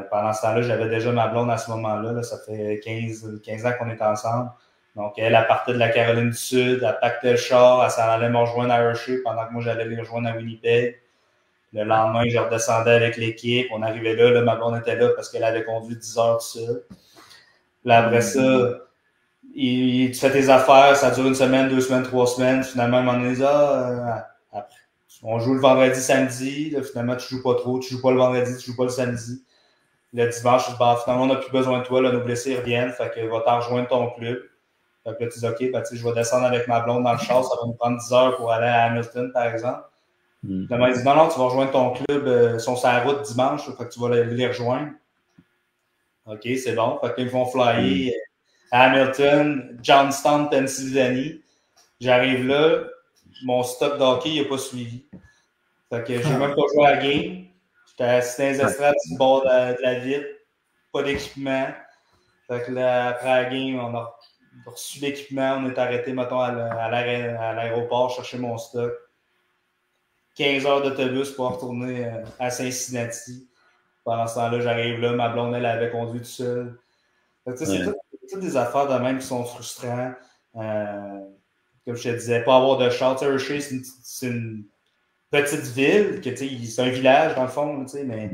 Pendant ce temps-là, j'avais déjà ma blonde à ce moment-là. Là, ça fait 15 ans qu'on est ensemble. Donc, elle partait de la Caroline du Sud, elle pactait le char, elle s'en allait me rejoindre à Hershey pendant que moi, j'allais les rejoindre à Winnipeg. Le lendemain, je redescendais avec l'équipe. On arrivait là, ma blonde était là parce qu'elle avait conduit 10 heures tout seul. Là, après ça, tu fais tes affaires, ça dure 1 semaine, 2 semaines, 3 semaines. Finalement, on m'en dit, après, on joue le vendredi, samedi. Là, finalement, tu joues pas trop. Tu joues pas le vendredi, tu joues pas le samedi. Le dimanche, finalement, on n'a plus besoin de toi. Là, nos blessés reviennent. Fait que va t'en rejoindre ton club. Fait que là, tu dis, OK, je vais descendre avec ma blonde dans le char. Ça va nous prendre 10 heures pour aller à Hamilton, par exemple. Finalement, il dit, non, tu vas rejoindre ton club. Ils sont sur la route dimanche. Fait que tu vas les rejoindre. OK, c'est bon. Fait qu'ils vont flyer à Hamilton, Johnstown, Pennsylvanie. J'arrive là. Mon stock d'hockey, il n'a pas suivi. Fait que j'ai même pas joué à la game. J'étais assis dans les estrades du bord de la ville. Pas d'équipement. Fait que là, après la game, on a reçu l'équipement. On est arrêté, mettons, à l'aéroport, chercher mon stock. 15 heures d'autobus pour retourner à Cincinnati. Pendant ce temps-là, j'arrive là. Ma blonde, elle avait conduit tout seul. C'est toutes des affaires de même qui sont frustrantes. Comme je te disais, pas avoir de char. Hershey, c'est une petite ville, c'est un village dans le fond, mais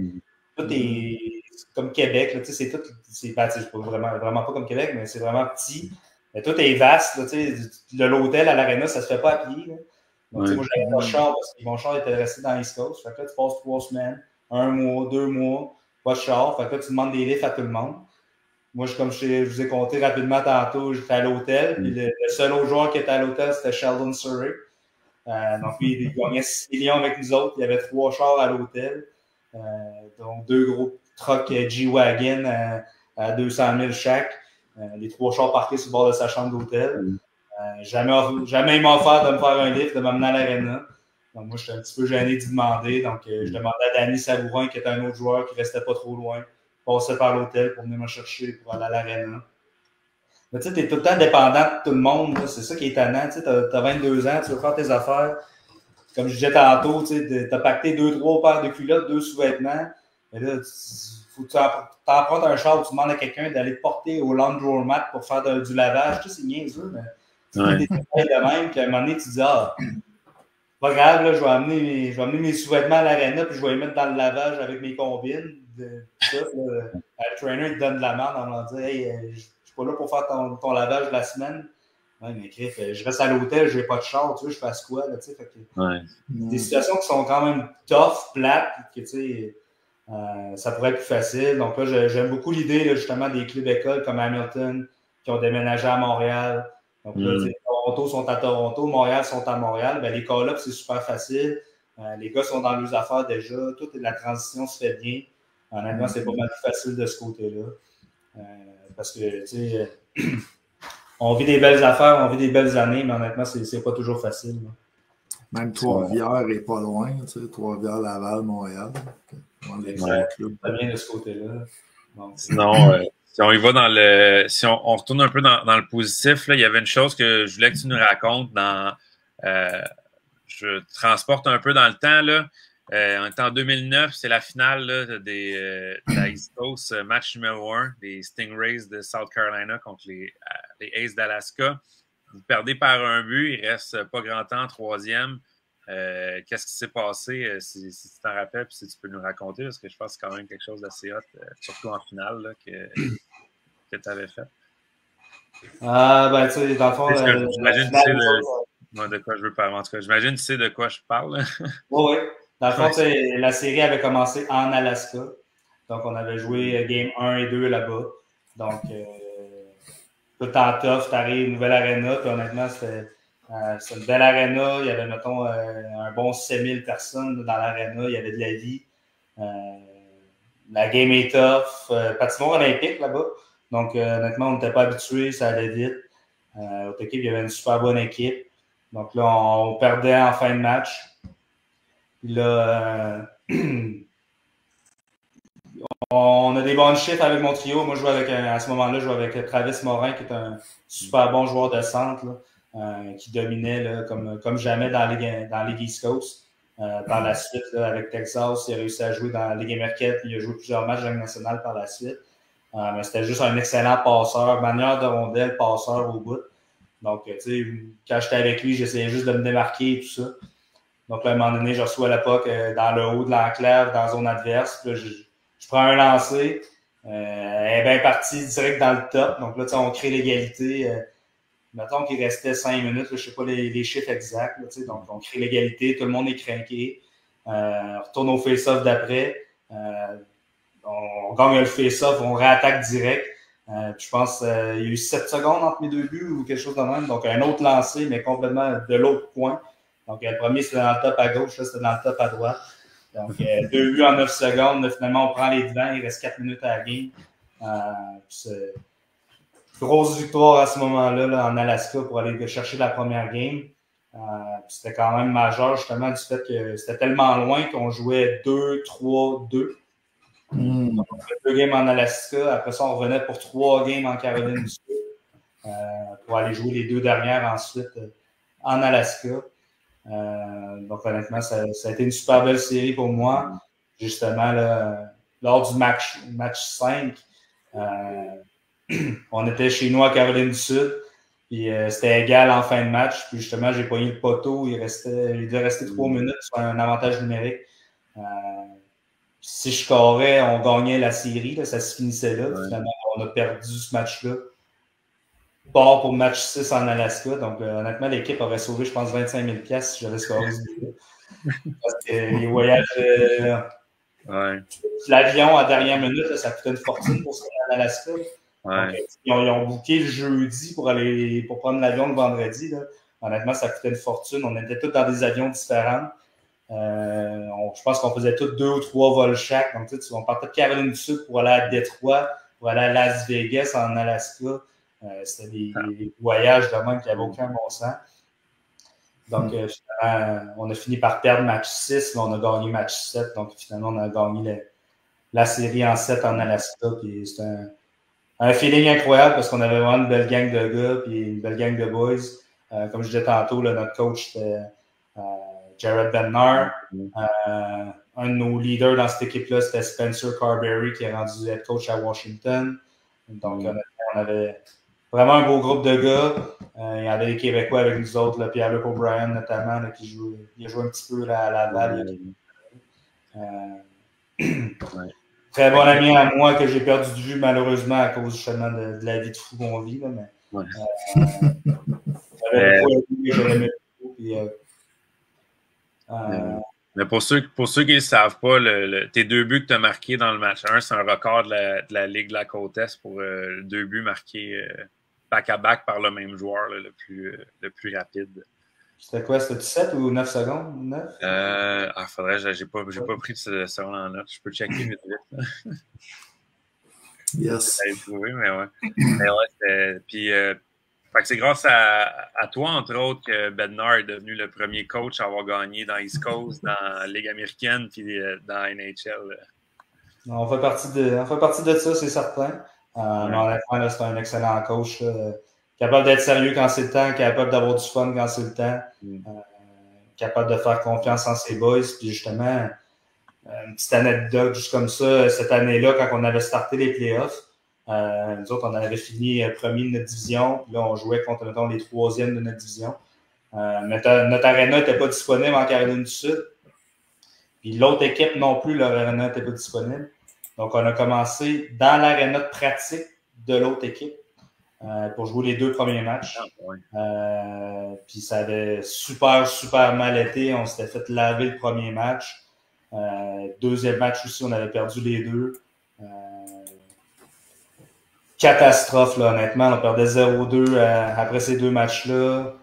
tout est comme Québec. C'est tout, c'est pas vraiment pas comme Québec, mais c'est vraiment petit. Mais tout est vaste. De l'hôtel à l'aréna, ça se fait pas à pied. Là. Donc, moi, j'avais pas de char parce que mon char était resté dans l'East Coast. Fait que là, tu passes 3 semaines, 1 mois, 2 mois, pas de char. Fait que là, tu demandes des lifts à tout le monde. Moi, comme je vous ai compté rapidement tantôt, j'étais à l'hôtel. Puis le seul autre joueur qui était à l'hôtel, c'était Sheldon Surrey. Donc, lui, il gagnait 6 millions avec nous autres. Il y avait 3 chars à l'hôtel. Donc, 2 gros trucks G-Wagon à 200 000 chaque. Les 3 chars parqués sur le bord de sa chambre d'hôtel. Jamais il m'a offert de me faire un lift, de m'amener à l'aréna. Donc, moi, j'étais un petit peu gêné d'y demander. Donc, je demandais à Danny Sabourin, qui était un autre joueur qui ne restait pas trop loin, passait par l'hôtel pour venir me chercher pour aller à l'aréna. Mais tu sais, t'es tout le temps dépendant de tout le monde. C'est ça qui est étonnant. Tu sais, t'as 22 ans, tu veux faire tes affaires. Comme je disais tantôt, tu sais, t'as pacté 2-3 paires de culottes, 2 sous-vêtements. Mais là, faut que tu empruntes un char où tu demandes à quelqu'un d'aller te porter au laundromat pour faire du lavage. Tu sais, c'est niaiseux, mais tu fais des détails de même. Puis à un moment donné, tu dis, pas grave, là, je vais amener mes sous-vêtements à l'aréna puis je vais les mettre dans le lavage avec mes combines. Le trainer, il te donne de la merde en me disant, hey, je suis pas là pour faire ton lavage de la semaine. Ouais, mais Criff, je reste à l'hôtel, j'ai pas de char, tu sais, je fasse quoi, là, tu sais. Fait que, des situations qui sont quand même tough, plates, que, tu sais, ça pourrait être plus facile. Donc là, j'aime beaucoup l'idée, là, justement, des clubs écoles comme Hamilton qui ont déménagé à Montréal. Donc là, Toronto sont à Toronto, Montréal sont à Montréal. Ben, les call-ups, c'est super facile. Les gars sont dans leurs affaires déjà. Toute la transition se fait bien. Honnêtement, c'est pas mal plus facile de ce côté-là. Parce que, tu sais, on vit des belles affaires, on vit des belles années, mais honnêtement, c'est pas toujours facile. Là. Même Trois-Rivières n'est pas loin, tu sais, Trois-Rivières, Laval, Montréal. Pas bien de ce côté-là. Donc, sinon, si on y va dans le. Si on retourne un peu dans le positif, là, il y avait une chose que je voulais que tu nous racontes dans. Je transporte un peu dans le temps, là. On est en 2009, c'est la finale là, de la East Coast, match numéro 1 des Stingrays de South Carolina contre les Aces d'Alaska. Vous perdez par un but, il reste pas grand temps en troisième. Qu'est-ce qui s'est passé, si tu t'en rappelles, puis si tu peux nous raconter, parce que je pense que c'est quand même quelque chose d'assez hot, surtout en finale, là, que tu avais fait. Ben, tu sais, dans le fond, j'imagine que tu sais de quoi je veux parler. En tout cas, j'imagine que tu sais de quoi je parle. Oui. Dans le fond, la série avait commencé en Alaska. Donc, on avait joué Game 1 et 2 là-bas. Donc, tout en tough, t'arrives, nouvelle arena. Puis honnêtement, c'est une belle arena. Il y avait, mettons, un bon 7000 personnes dans l'arena. Il y avait de la vie. La game est tough. Patinoire olympique là-bas. Donc, honnêtement, on n'était pas habitués. Ça allait vite. L'autre équipe, il y avait une super bonne équipe. Donc là, on perdait en fin de match. Puis là, on a des bons chiffres avec mon trio. Moi, à ce moment-là, je jouais avec Travis Morin, qui est un super bon joueur de centre, là, qui dominait là, comme jamais dans la Ligue East Coast. Par la suite, là, avec Texas, il a réussi à jouer dans la Ligue américaine, puis il a joué plusieurs matchs de la Ligue nationale par la suite. Mais c'était juste un excellent passeur, manière de rondelle, passeur au bout. Donc, tu sais, quand j'étais avec lui, j'essayais juste de me démarquer et tout ça. Donc, là, à un moment donné, je reçois la puck dans le haut de l'enclave, dans la zone adverse. Puis là, je prends un lancer. Elle est bien partie direct dans le top. Donc là, tu sais, on crée l'égalité. Mettons qu'il restait 5 minutes. Là, je ne sais pas les chiffres exacts. Là, tu sais, donc, on crée l'égalité. Tout le monde est craqué. On retourne au face-off d'après. On gagne le face-off. On réattaque direct. Je pense qu'il y a eu 7 secondes entre mes deux buts ou quelque chose de même. Donc, un autre lancé, mais complètement de l'autre point. Donc, le premier, c'était dans le top à gauche, là, c'était dans le top à droite. Donc, 2 buts en 9 secondes. Là, finalement, on prend les devants. Il reste 4 minutes à la game. C'est grosse victoire à ce moment-là là, en Alaska pour aller chercher la première game. C'était quand même majeur, justement, du fait que c'était tellement loin qu'on jouait 2-3-2. Donc, 2 games en Alaska. Après ça, on revenait pour 3 games en Caroline du Sud pour aller jouer les 2 dernières ensuite en Alaska. Donc, honnêtement, ça a été une super belle série pour moi. Justement, là, lors du match 5, on était chez nous à Caroline du Sud. Puis c'était égal en fin de match. Puis justement, j'ai pogné le poteau. Il devait rester 3 minutes sur un avantage numérique. Si je scorais, on gagnait la série. Là, ça se finissait là. Ouais. Finalement, on a perdu ce match-là. Part pour match 6 en Alaska. Donc, honnêtement, l'équipe aurait sauvé, je pense, 25 000$ si j'avais scoré ce but-là. Parce que les voyages... L'avion à dernière minute, là, ça coûtait une fortune pour se rendre en Alaska. Ouais. Donc, ils ont booké le jeudi pour prendre l'avion le vendredi. Là. Honnêtement, ça coûtait une fortune. On était tous dans des avions différents. Je pense qu'on faisait tous 2 ou 3 vols chaque. Donc, on partait de Caroline du Sud pour aller à Détroit, pour aller à Las Vegas, en Alaska. C'était des voyages de même qui n'avaient aucun bon sens. Donc, finalement, on a fini par perdre match 6, mais on a gagné match 7. Donc, finalement, on a gagné la série en 7 en Alaska. Puis un feeling incroyable parce qu'on avait vraiment une belle gang de gars et une belle gang de boys. Comme je disais tantôt, là, notre coach, c'était Jared Bednar. Un de nos leaders dans cette équipe-là, c'était Spencer Carberry, qui est rendu head coach à Washington. Donc, on avait vraiment un beau groupe de gars. Il y avait des Québécois avec nous autres, là, Pierre-Luc O'Brien notamment, là, qui joue, il a joué un petit peu là, à Laval. Très bon ami à moi que j'ai perdu de vue malheureusement à cause justement de la vie de fou qu'on vit. Là, mais, j'avais beaucoup aimé, je l'aimais beaucoup. Puis, mais pour ceux qui ne savent pas, tes 2 buts que tu as marqués dans le match 1, c'est un record de la Ligue de la Côte-Est pour 2 buts marqués back-à-back par le même joueur, là, le plus rapide. C'était quoi? C'était 7 ou 9 secondes? 9? Faudrait, j'ai pas pris de secondes en note. Je peux checker vite. Yes. Trouvé, mais ouais. Mais ouais, puis, fait que c'est grâce à toi, entre autres, que Bednar est devenu le premier coach à avoir gagné dans East Coast, dans la Ligue américaine, puis dans NHL. On fait partie de ça, c'est certain. Mais honnêtement, là, c'est un excellent coach. Capable d'être sérieux quand c'est le temps, capable d'avoir du fun quand c'est le temps, capable de faire confiance en ses boys. Puis justement, une petite anecdote juste comme ça, cette année-là, quand on avait starté les playoffs, nous autres, on avait fini premier de notre division. Puis là, on jouait contre, mettons, les 3e de notre division. Mais notre aréna n'était pas disponible en Caroline du Sud. Puis l'autre équipe non plus, leur aréna n'était pas disponible. Donc, on a commencé dans l'aréna de pratique de l'autre équipe pour jouer les 2 premiers matchs. Puis ça avait super, super mal été. On s'était fait laver le premier match. Deuxième match aussi, on avait perdu les 2. Catastrophe, là, honnêtement. On perdait 0-2 après ces 2 matchs-là.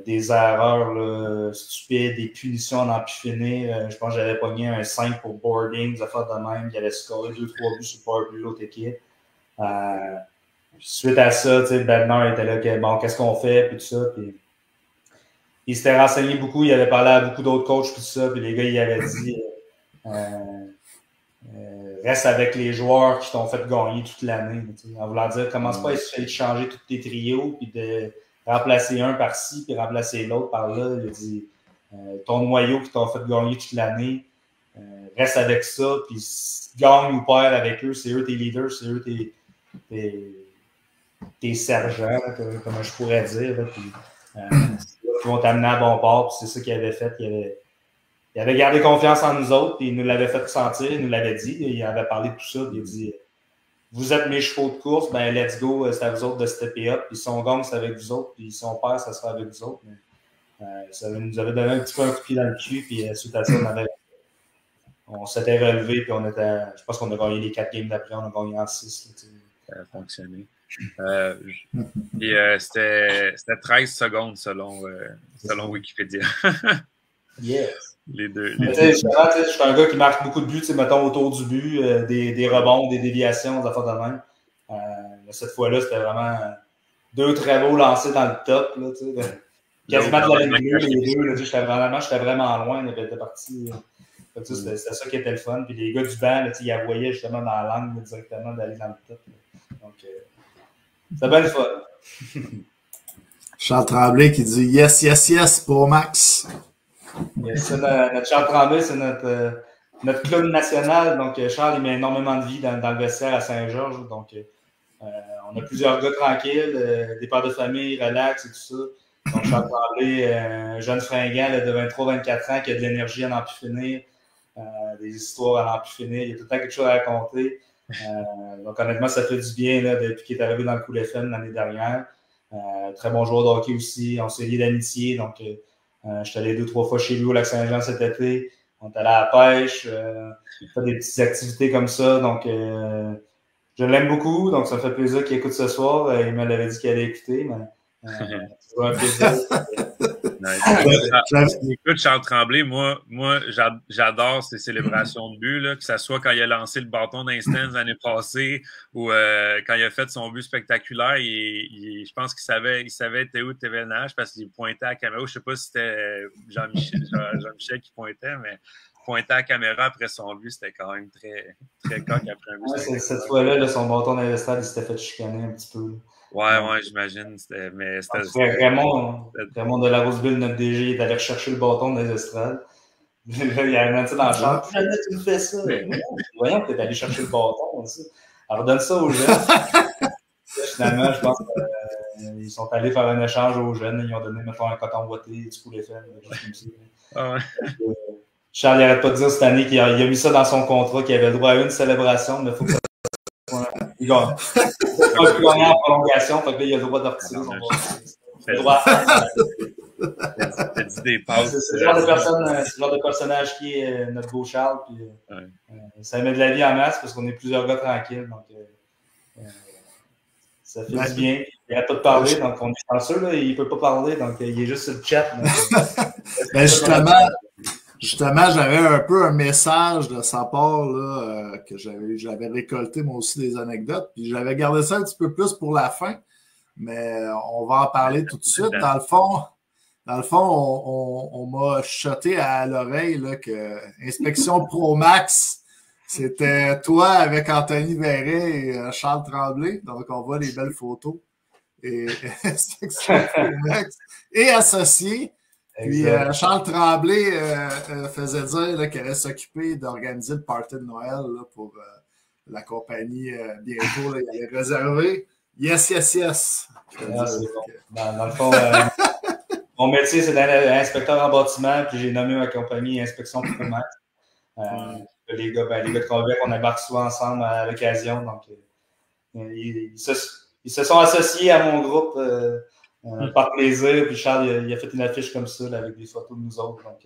Des erreurs là, stupides, des punitions à n'en plus finir. Je pense que j'avais pogné un 5 pour boarding, des affaires de même. Il avait scoré 2-3 buts sur le power play de l'autre équipe. Suite à ça, Bednar était là, bon, qu'est-ce qu'on fait, puis tout ça. Puis, il s'était renseigné beaucoup, il avait parlé à beaucoup d'autres coachs, puis tout ça, puis les gars, ils avaient dit reste avec les joueurs qui t'ont fait gagner toute l'année. En voulant dire, commence pas à essayer de changer tous tes trios, puis de remplacer un par-ci, puis remplacer l'autre par-là. Il a dit ton noyau qui t'ont fait gagner toute l'année, reste avec ça, puis gagne ou perd avec eux, c'est eux tes leaders, c'est eux tes sergents, comme je pourrais dire. Là, puis, qui vont t'amener à bon port, puis c'est ça qu'il avait fait. Il avait gardé confiance en nous autres, puis il nous l'avait fait ressentir, il nous l'avait dit, il avait parlé de tout ça, puis il a dit vous êtes mes chevaux de course, ben let's go, c'est à vous autres de stepper up, puis si on gagne, c'est avec vous autres, puis si on perd, ça sera avec vous autres. Mais, ça nous avait donné un petit peu un coup de pied dans le cul, puis suite à ça, on s'était relevé, puis je pense qu'on a gagné les 4 games d'après, on a gagné en 6. Ça a fonctionné. Puis c'était 13 secondes selon Wikipédia. Yes. Les deux. Je suis un gars qui marque beaucoup de buts, mettons autour du but, des rebonds, des déviations, des affaires de même. Mais cette fois-là, c'était vraiment 2 très beaux lancés dans le top. Là, quasiment de la ligne bleue, les deux. J'étais vraiment loin. Il était parti. C'était ça qui était le fun. Puis les gars du banc, là, ils voyaient justement dans l'angle directement d'aller dans le top. Là. Donc, c'était bien le fun. Charles Tremblay qui dit yes, yes, yes pour Max. Yes, notre Charles Tremblay, c'est notre clown national. Donc, Charles, il met énormément de vie dans le vestiaire à Saint-Georges. Donc, on a plusieurs gars tranquilles, des pères de famille, relax et tout ça. Donc, Charles Tremblay, un jeune fringant là, de 23-24 ans qui a de l'énergie à n'en plus finir, des histoires à n'en plus finir. Il y a tout le temps quelque chose à raconter. Donc, honnêtement, ça fait du bien là, depuis qu'il est arrivé dans le Cool FM l'année dernière. Très bon joueur de hockey aussi. On s'est liés d'amitié. Donc, je suis allé 2-3 fois chez lui au Lac-Saint-Jean cet été. On est allé à la pêche. Fait des petites activités comme ça. Donc, je l'aime beaucoup. Donc, ça me fait plaisir qu'il écoute ce soir. Il me l'avait dit qu'il allait écouter. Mais, c'est un plaisir. Écoute, Charles Tremblay, moi j'adore ces célébrations de but, là, que ce soit quand il a lancé le bâton d'instant l'année passée ou quand il a fait son but spectaculaire. Je pense qu'il savait était où TVNH parce qu'il pointait à la caméra. Je ne sais pas si c'était Jean-Michel qui pointait, mais pointait à la caméra après son but, c'était quand même très, très coq après un but. Cette fois-là, son bâton dans le stade, il s'était fait chicaner un petit peu. Ouais, j'imagine. Mais c'était Raymond de la Roseville, notre DG, est allé rechercher le bâton dans les estrades. Là, il a annoncé dans la chambre. Jamais tu me fais ça. Voyons que tu es allé chercher le bâton aussi. Alors, donne ça aux jeunes. Finalement, je pense qu'ils sont allés faire un échange aux jeunes. Ils ont donné, mettons, un coton ouaté, du poulet fait, comme ça. Ah ouais. Charles n'arrête pas de dire cette année qu'il a mis ça dans son contrat, qu'il avait le droit à une célébration, mais il faut que ça soit. Il gagne. Il va plus gagner en prolongation, fait que là, il a le droit de retirer son contrat. Le droit à c'est le genre de personnage qui est notre beau Charles. Puis, ça met de la vie en masse parce qu'on est plusieurs gars tranquilles. Donc, ça fait du bien. Il n'arrête pas de parler, donc on est chanceux. Là, il ne peut pas parler, donc il est juste sur le chat. Ben justement, j'avais un peu un message de sa part là, que j'avais récolté moi aussi des anecdotes. Puis j'avais gardé ça un petit peu plus pour la fin. Mais on va en parler tout de suite. Dans le fond, on m'a chuté à l'oreille là, que Inspection Pro Max, c'était toi avec Anthony Verret et Charles Tremblay. Donc, on voit les belles photos. Et Inspection Pro Max et associé. Puis Charles Tremblay faisait dire qu'il allait s'occuper d'organiser le party de Noël là, pour la compagnie bientôt. Là, il allait réserver. Yes. Bon. Dans le fond, mon métier, c'est d'être inspecteur en bâtiment, puis j'ai nommé ma compagnie Inspection Pro Max. Les gars de Convec, on embarque souvent ensemble à l'occasion. Donc, ils se sont associés à mon groupe par plaisir. Puis Charles, il a fait une affiche comme ça, là, avec des photos de nous autres. Donc,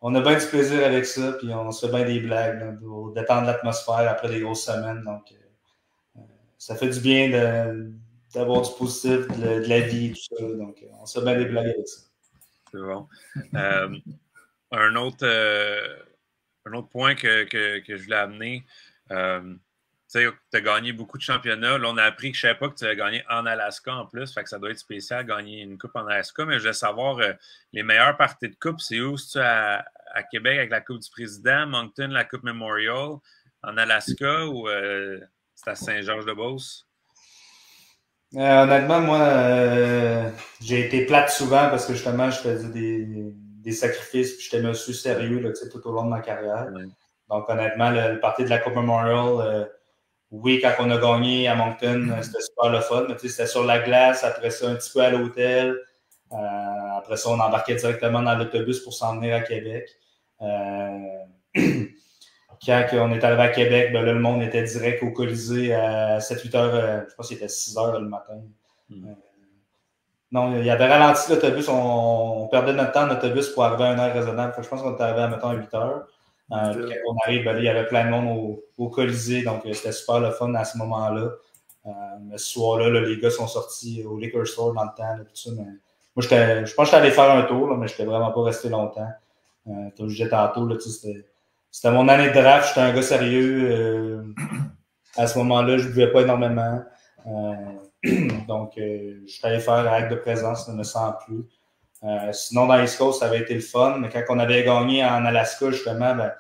on a bien du plaisir avec ça, puis on se fait bien des blagues là, pour détendre l'atmosphère après des grosses semaines. Donc, ça fait du bien d'avoir du positif, de la vie et tout ça. Donc, on se fait bien des blagues avec ça. C'est bon. Un autre point que je voulais amener, tu sais, tu as gagné beaucoup de championnats. Là, on a appris que je ne savais pas que tu avais gagné en Alaska en plus. Fait que ça doit être spécial, gagner une coupe en Alaska. Mais je voulais savoir, les meilleures parties de coupe, c'est où? C'est-tu à Québec avec la Coupe du Président, Moncton, la Coupe Memorial, en Alaska ou c'est à Saint-Georges-de-Beauce? Honnêtement, moi, j'ai été plate souvent parce que justement, je faisais des sacrifices puis j'étais monsieur sérieux là, tout au long de ma carrière. Oui. Donc, honnêtement, le party de la Coupe Memorial, oui, quand on a gagné à Moncton, c'était super le fun. Mais c'était sur la glace, après ça, un petit peu à l'hôtel. Après ça, on embarquait directement dans l'autobus pour s'en venir à Québec. Quand on est arrivé à Québec, ben là, le monde était direct au Colisée à 7-8 heures, je pense qu'il était 6 heures le matin. Non, il y avait ralenti l'autobus, on perdait notre temps d'autobus pour arriver à une heure raisonnable. Je pense qu'on est arrivé à, mettons, à 8 heures. Quand on arrive, ben là, il y avait plein de monde au Colisée, donc c'était super le fun à ce moment-là. Mais ce soir-là, là, les gars sont sortis au liquor store dans le temps, là, tout ça. Mais moi, je pense que j'étais allé faire un tour, là, mais je n'étais vraiment pas resté longtemps. Comme je disais tantôt, là, c'était mon année de draft, j'étais un gars sérieux. À ce moment-là, je ne buvais pas énormément. Donc, je suis allé faire acte de présence, ne me sens plus. Sinon, dans l'East Coast, ça avait été le fun. Mais quand on avait gagné en Alaska, justement, ben,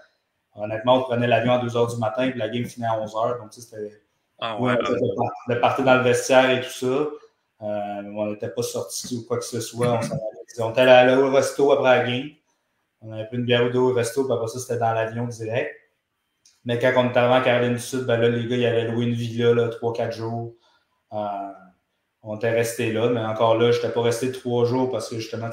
honnêtement, on prenait l'avion à 2 h du matin et la game finait à 11 h. Donc, c'était de partir dans le vestiaire et tout ça. On n'était pas sortis ou quoi que ce soit. On était allé au resto après la game. On avait pris une bière ou deux au resto, puis après ça, c'était dans l'avion direct. Mais quand on était arrivé en Caroline du Sud, ben là, les gars, ils avaient loué une villa, 3-4 jours. On était restés là, mais encore là, je n'étais pas resté 3 jours parce que justement,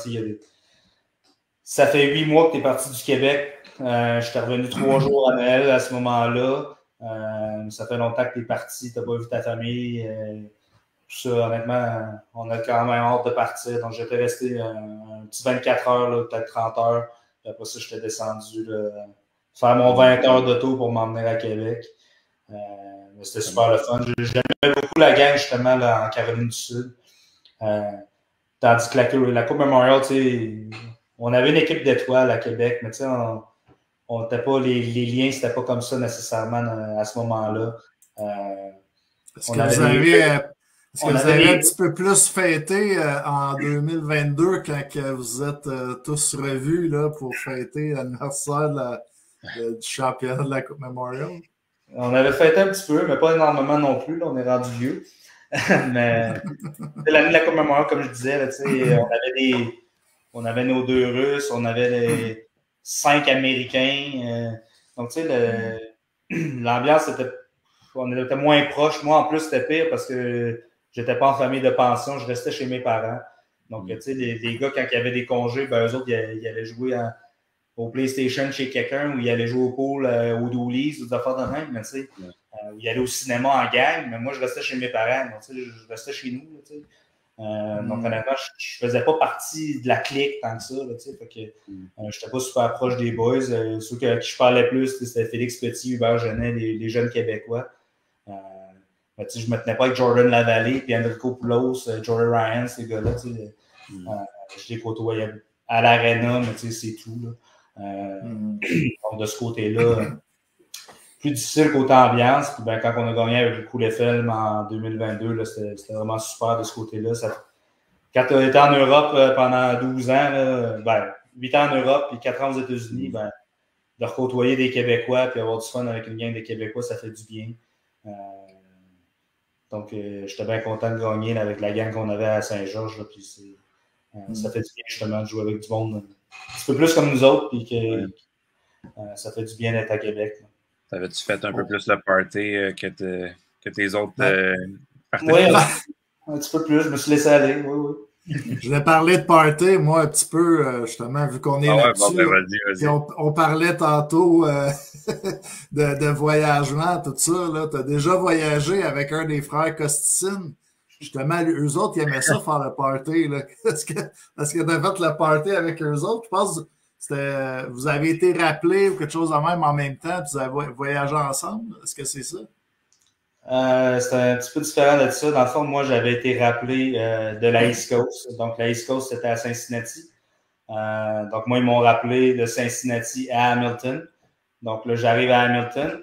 ça fait 8 mois que tu es parti du Québec. J'étais revenu 3 jours à Noël à ce moment-là. Ça fait longtemps que tu es parti, tu n'as pas vu ta famille. Tout ça, honnêtement, on a quand même hâte de partir. Donc, j'étais resté un petit 24 heures, là, peut-être 30 heures. Puis après ça, j'étais descendu là, faire mon 20 heures d'auto pour m'emmener à Québec. Mais c'était super le fun. J'aimais beaucoup la gang, justement, là, en Caroline du Sud. Tandis que la Coupe Memorial, on avait une équipe d'étoiles à Québec, mais on n'était pas, les liens, c'était pas comme ça nécessairement à ce moment-là. Est-ce que vous avez un petit peu plus fêté en 2022 quand que vous êtes tous revus là, pour fêter l'anniversaire du championnat de la Coupe Memorial? On avait fêté un petit peu, mais pas énormément non plus. Là, on est rendu vieux. Mais l'année de la Coupe Memorial, comme je disais, là, on avait nos 2 Russes, on avait les 5 Américains. Donc, tu sais, l'ambiance on était moins proches. Moi, en plus, c'était pire parce que j'étais pas en famille de pension, je restais chez mes parents. Donc, tu sais, les gars, quand il y avait des congés, ben, eux autres, ils allaient jouer au PlayStation chez quelqu'un, ou ils allaient jouer au pool, au Doolies, ou des affaires de même, mais tu sais, ils allaient au cinéma en gang, mais moi, je restais chez mes parents, donc tu sais, je restais chez nous, tu sais. Donc, honnêtement, je faisais pas partie de la clique tant que ça, là, tu sais, fait que j'étais pas super proche des boys. Ceux qui je parlais plus, c'était Félix Petit, Hubert Genet, les jeunes Québécois. Mais, tu sais, je me tenais pas avec Jordan Lavallée, puis Enrico Poulos, Jordan Ryan, ces gars-là, tu sais. Je les côtoyais à l'aréna, mais tu sais, c'est tout, là. Donc, de ce côté-là, plus difficile côté ambiance. Puis, ben, quand on a gagné avec le Cool FM en 2022, là, c'était vraiment super de ce côté-là. Quand tu as été en Europe pendant 12 ans, là, ben, 8 ans en Europe et 4 ans aux États-Unis, ben, de recôtoyer des Québécois et avoir du fun avec une gang de Québécois, ça fait du bien. Donc, j'étais bien content de gagner là, avec la gang qu'on avait à Saint-Georges. Là, puis ça fait du bien justement de jouer avec du monde un petit peu plus comme nous autres. Puis que ça fait du bien d'être à Québec. Là. T'avais-tu fait un peu plus le party que tes autres partenaires? Oui, un petit peu plus. Je me suis laissé aller. Oui. Je vais parler de party, moi, un petit peu, justement, vu qu'on est là-dessus. Ouais, vas-y. On parlait tantôt de voyagement, tout ça. Tu as déjà voyagé avec un des frères Costicine. Justement, eux autres, ils aimaient ça faire le party. Est-ce que tu as fait le party avec eux autres? Je pense que vous avez été rappelés ou quelque chose de même en même temps, puis vous avez voyagé ensemble. Est-ce que c'est ça? C'était un petit peu différent de ça. Dans le fond, moi, j'avais été rappelé de la East Coast. Donc, la East Coast, c'était à Cincinnati. Donc, moi, ils m'ont rappelé de Cincinnati à Hamilton. Donc, là, j'arrive à Hamilton.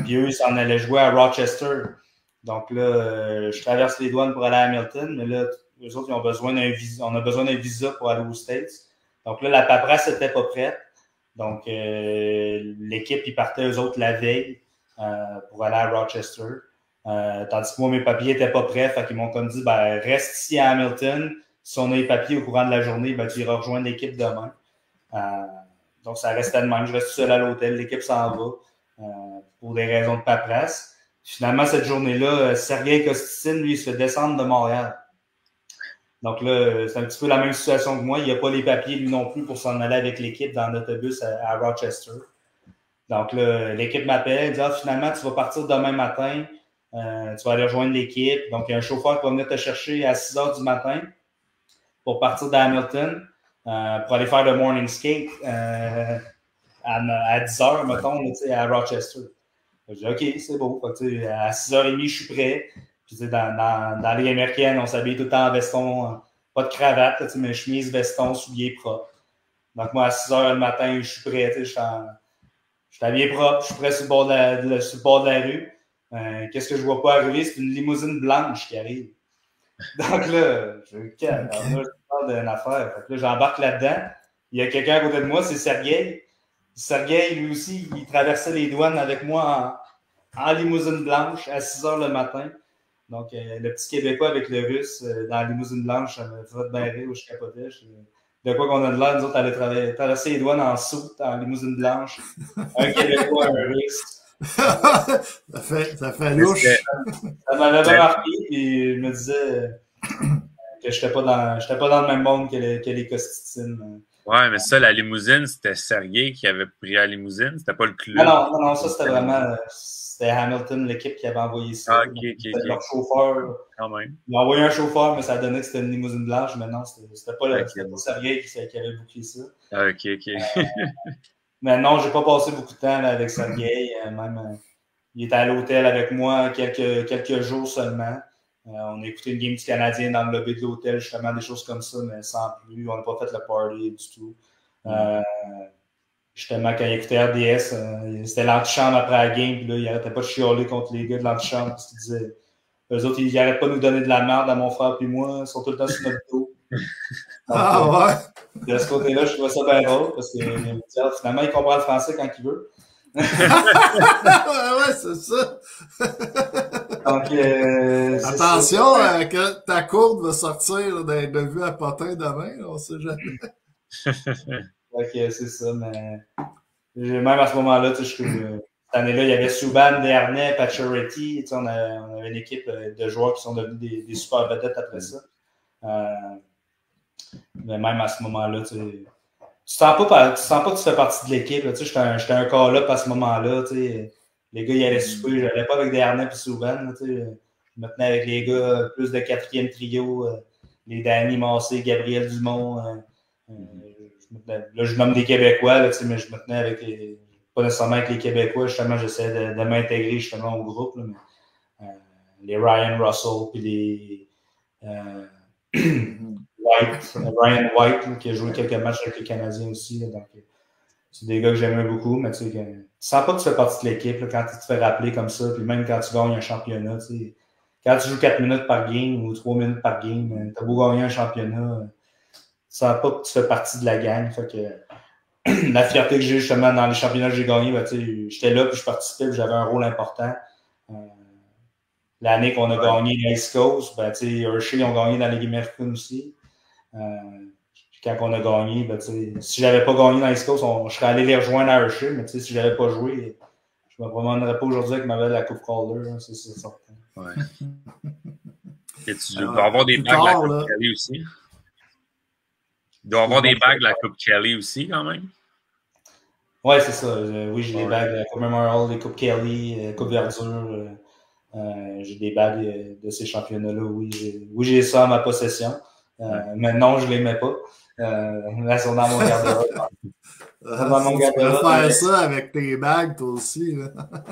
Puis eux, ils s'en allaient jouer à Rochester. Donc, là, je traverse les douanes pour aller à Hamilton. Mais là, eux autres, ils ont besoin d'un visa. On a besoin d'un visa pour aller aux States. Donc, là, la paperasse n'était pas prête. Donc, l'équipe, ils partaient, eux autres, la veille. Pour aller à Rochester. Tandis que moi, mes papiers n'étaient pas prêts. Fait qu'ils m'ont comme dit, ben, reste ici à Hamilton. Si on a les papiers au courant de la journée, ben, tu iras rejoindre l'équipe demain. Donc, ça restait de même. Je reste seul à l'hôtel. L'équipe s'en va pour des raisons de paperasse. Finalement, cette journée-là, Sergei Kosticine, lui, il se fait descendre de Montréal. Donc là, c'est un petit peu la même situation que moi. Il n'a pas les papiers, lui non plus, pour s'en aller avec l'équipe dans l'autobus à Rochester. Donc là, l'équipe m'appelle, dit finalement, tu vas partir demain matin, tu vas aller rejoindre l'équipe. Donc, il y a un chauffeur qui va venir te chercher à 6 h du matin pour partir d'Hamilton, pour aller faire le morning skate à 10 h, mettons, là, à Rochester. Je dis OK, c'est beau. Fait, à 6 h 30, je suis prêt. Puis, dans la Ligue américaine, on s'habille tout le temps en veston, pas de cravate, mais chemise, veston, souliers propres. Donc, moi, à 6 h le matin, je suis prêt, je suis habillé propre, je suis prêt sur le bord de la rue. Qu'est-ce que je vois pas arriver? C'est une limousine blanche qui arrive. Donc là, je parle d'une affaire. Fait que là, j'embarque là-dedans. Il y a quelqu'un à côté de moi, c'est Sergei. Sergei, lui aussi, il traversait les douanes avec moi en limousine blanche à 6 h le matin. Donc, le petit Québécois avec le Russe dans la limousine blanche, ça me fait bien rire, je capotais. De quoi qu'on a de l'air, nous autres, aller traverser les douanes en soute, en limousine blanche. Un Québécois, un Russe. ça fait louche. Ça m'avait bien marqué, et je me disais que je n'étais pas dans le même monde que les Costicines. Ouais, mais ça, la limousine, c'était Sergei qui avait pris la limousine, c'était pas le club. Non, ça, c'était vraiment... C'était Hamilton, l'équipe qui avait envoyé ça. C'était leur chauffeur. Quand même. Ils ont envoyé un chauffeur, mais ça a donné que c'était une limousine blanche. Mais non, c'était pas Sergei qui avait booké ça. OK. Mais non, j'ai pas passé beaucoup de temps là, avec Sergei. Il était à l'hôtel avec moi quelques jours seulement. On a écouté une game du Canadien dans le lobby de l'hôtel, justement, des choses comme ça, mais sans plus. On n'a pas fait le party du tout. Justement, quand il écoutait RDS, c'était l'antichambre après la game, puis là, il n'arrêtait pas de chialer contre les gars de l'antichambre parce qu'il disait Eux autres, ils n'arrêtent pas de nous donner de la merde à mon frère puis moi. Ils sont tout le temps sur notre dos. Ouais. De ce côté-là, je trouvais ça bien drôle parce que finalement, il comprend le français quand il veut. Ouais, c'est ça. Donc, attention, que ta courbe va sortir de vue à potin demain, on sait jamais. Donc, c'est ça, mais même à ce moment-là, cette année-là, il y avait Subban, Dernay, Pacioretty. On avait une équipe de joueurs qui sont devenus des super vedettes après ça. Mais même à ce moment-là, tu sens pas que tu fais partie de l'équipe. J'étais un call-up à ce moment-là. Les gars, ils allaient souper. Je n'allais pas avec Dernay et Subban. Je me tenais avec les gars plus de quatrième trio. Les Danny Massé, Gabriel Dumont. Là, je nomme des Québécois, là, mais je me tenais avec pas nécessairement avec les Québécois. Justement, j'essayais de m'intégrer justement au groupe. Là, mais, les Ryan Russell puis les Ryan White, là, qui a joué quelques matchs avec les Canadiens aussi. Là, donc, c'est des gars que j'aimais beaucoup, mais tu sens pas que tu fais partie de l'équipe là, quand tu te fais rappeler comme ça, puis même quand tu gagnes un championnat. Quand tu joues 4 minutes par game ou 3 minutes par game, tu as beau gagner un championnat, tu sens pas que tu fais partie de la gang. Fait que la fierté que j'ai justement dans les championnats que j'ai gagnés, ben, j'étais là, puis je participais, puis j'avais un rôle important. L'année qu'on a gagné l'East Coast, ben, Hershey ont gagné dans la Ligue américaine aussi. Quand on a gagné, ben, si j'avais pas gagné dans l'East Coast, je serais allé les rejoindre à Hershey, mais si j'avais pas joué, je me promènerais pas aujourd'hui avec ma belle la Coupe Calder, hein, c'est certain. Ouais. Et tu dois avoir des bagues de la Coupe Kelly aussi. Il doit avoir des bagues de la Coupe Kelly aussi, quand même. Oui, c'est ça. Oui, j'ai des bagues de la Coupe Memorial, des Coupes Kelly, Coupe Verdure. J'ai des bagues de ces championnats-là, oui. J'ai ça en ma possession. Mais non, je ne les mets pas. Là, sont dans mon garde-robe. Tu peux faire ça avec tes bagues, toi aussi. Là.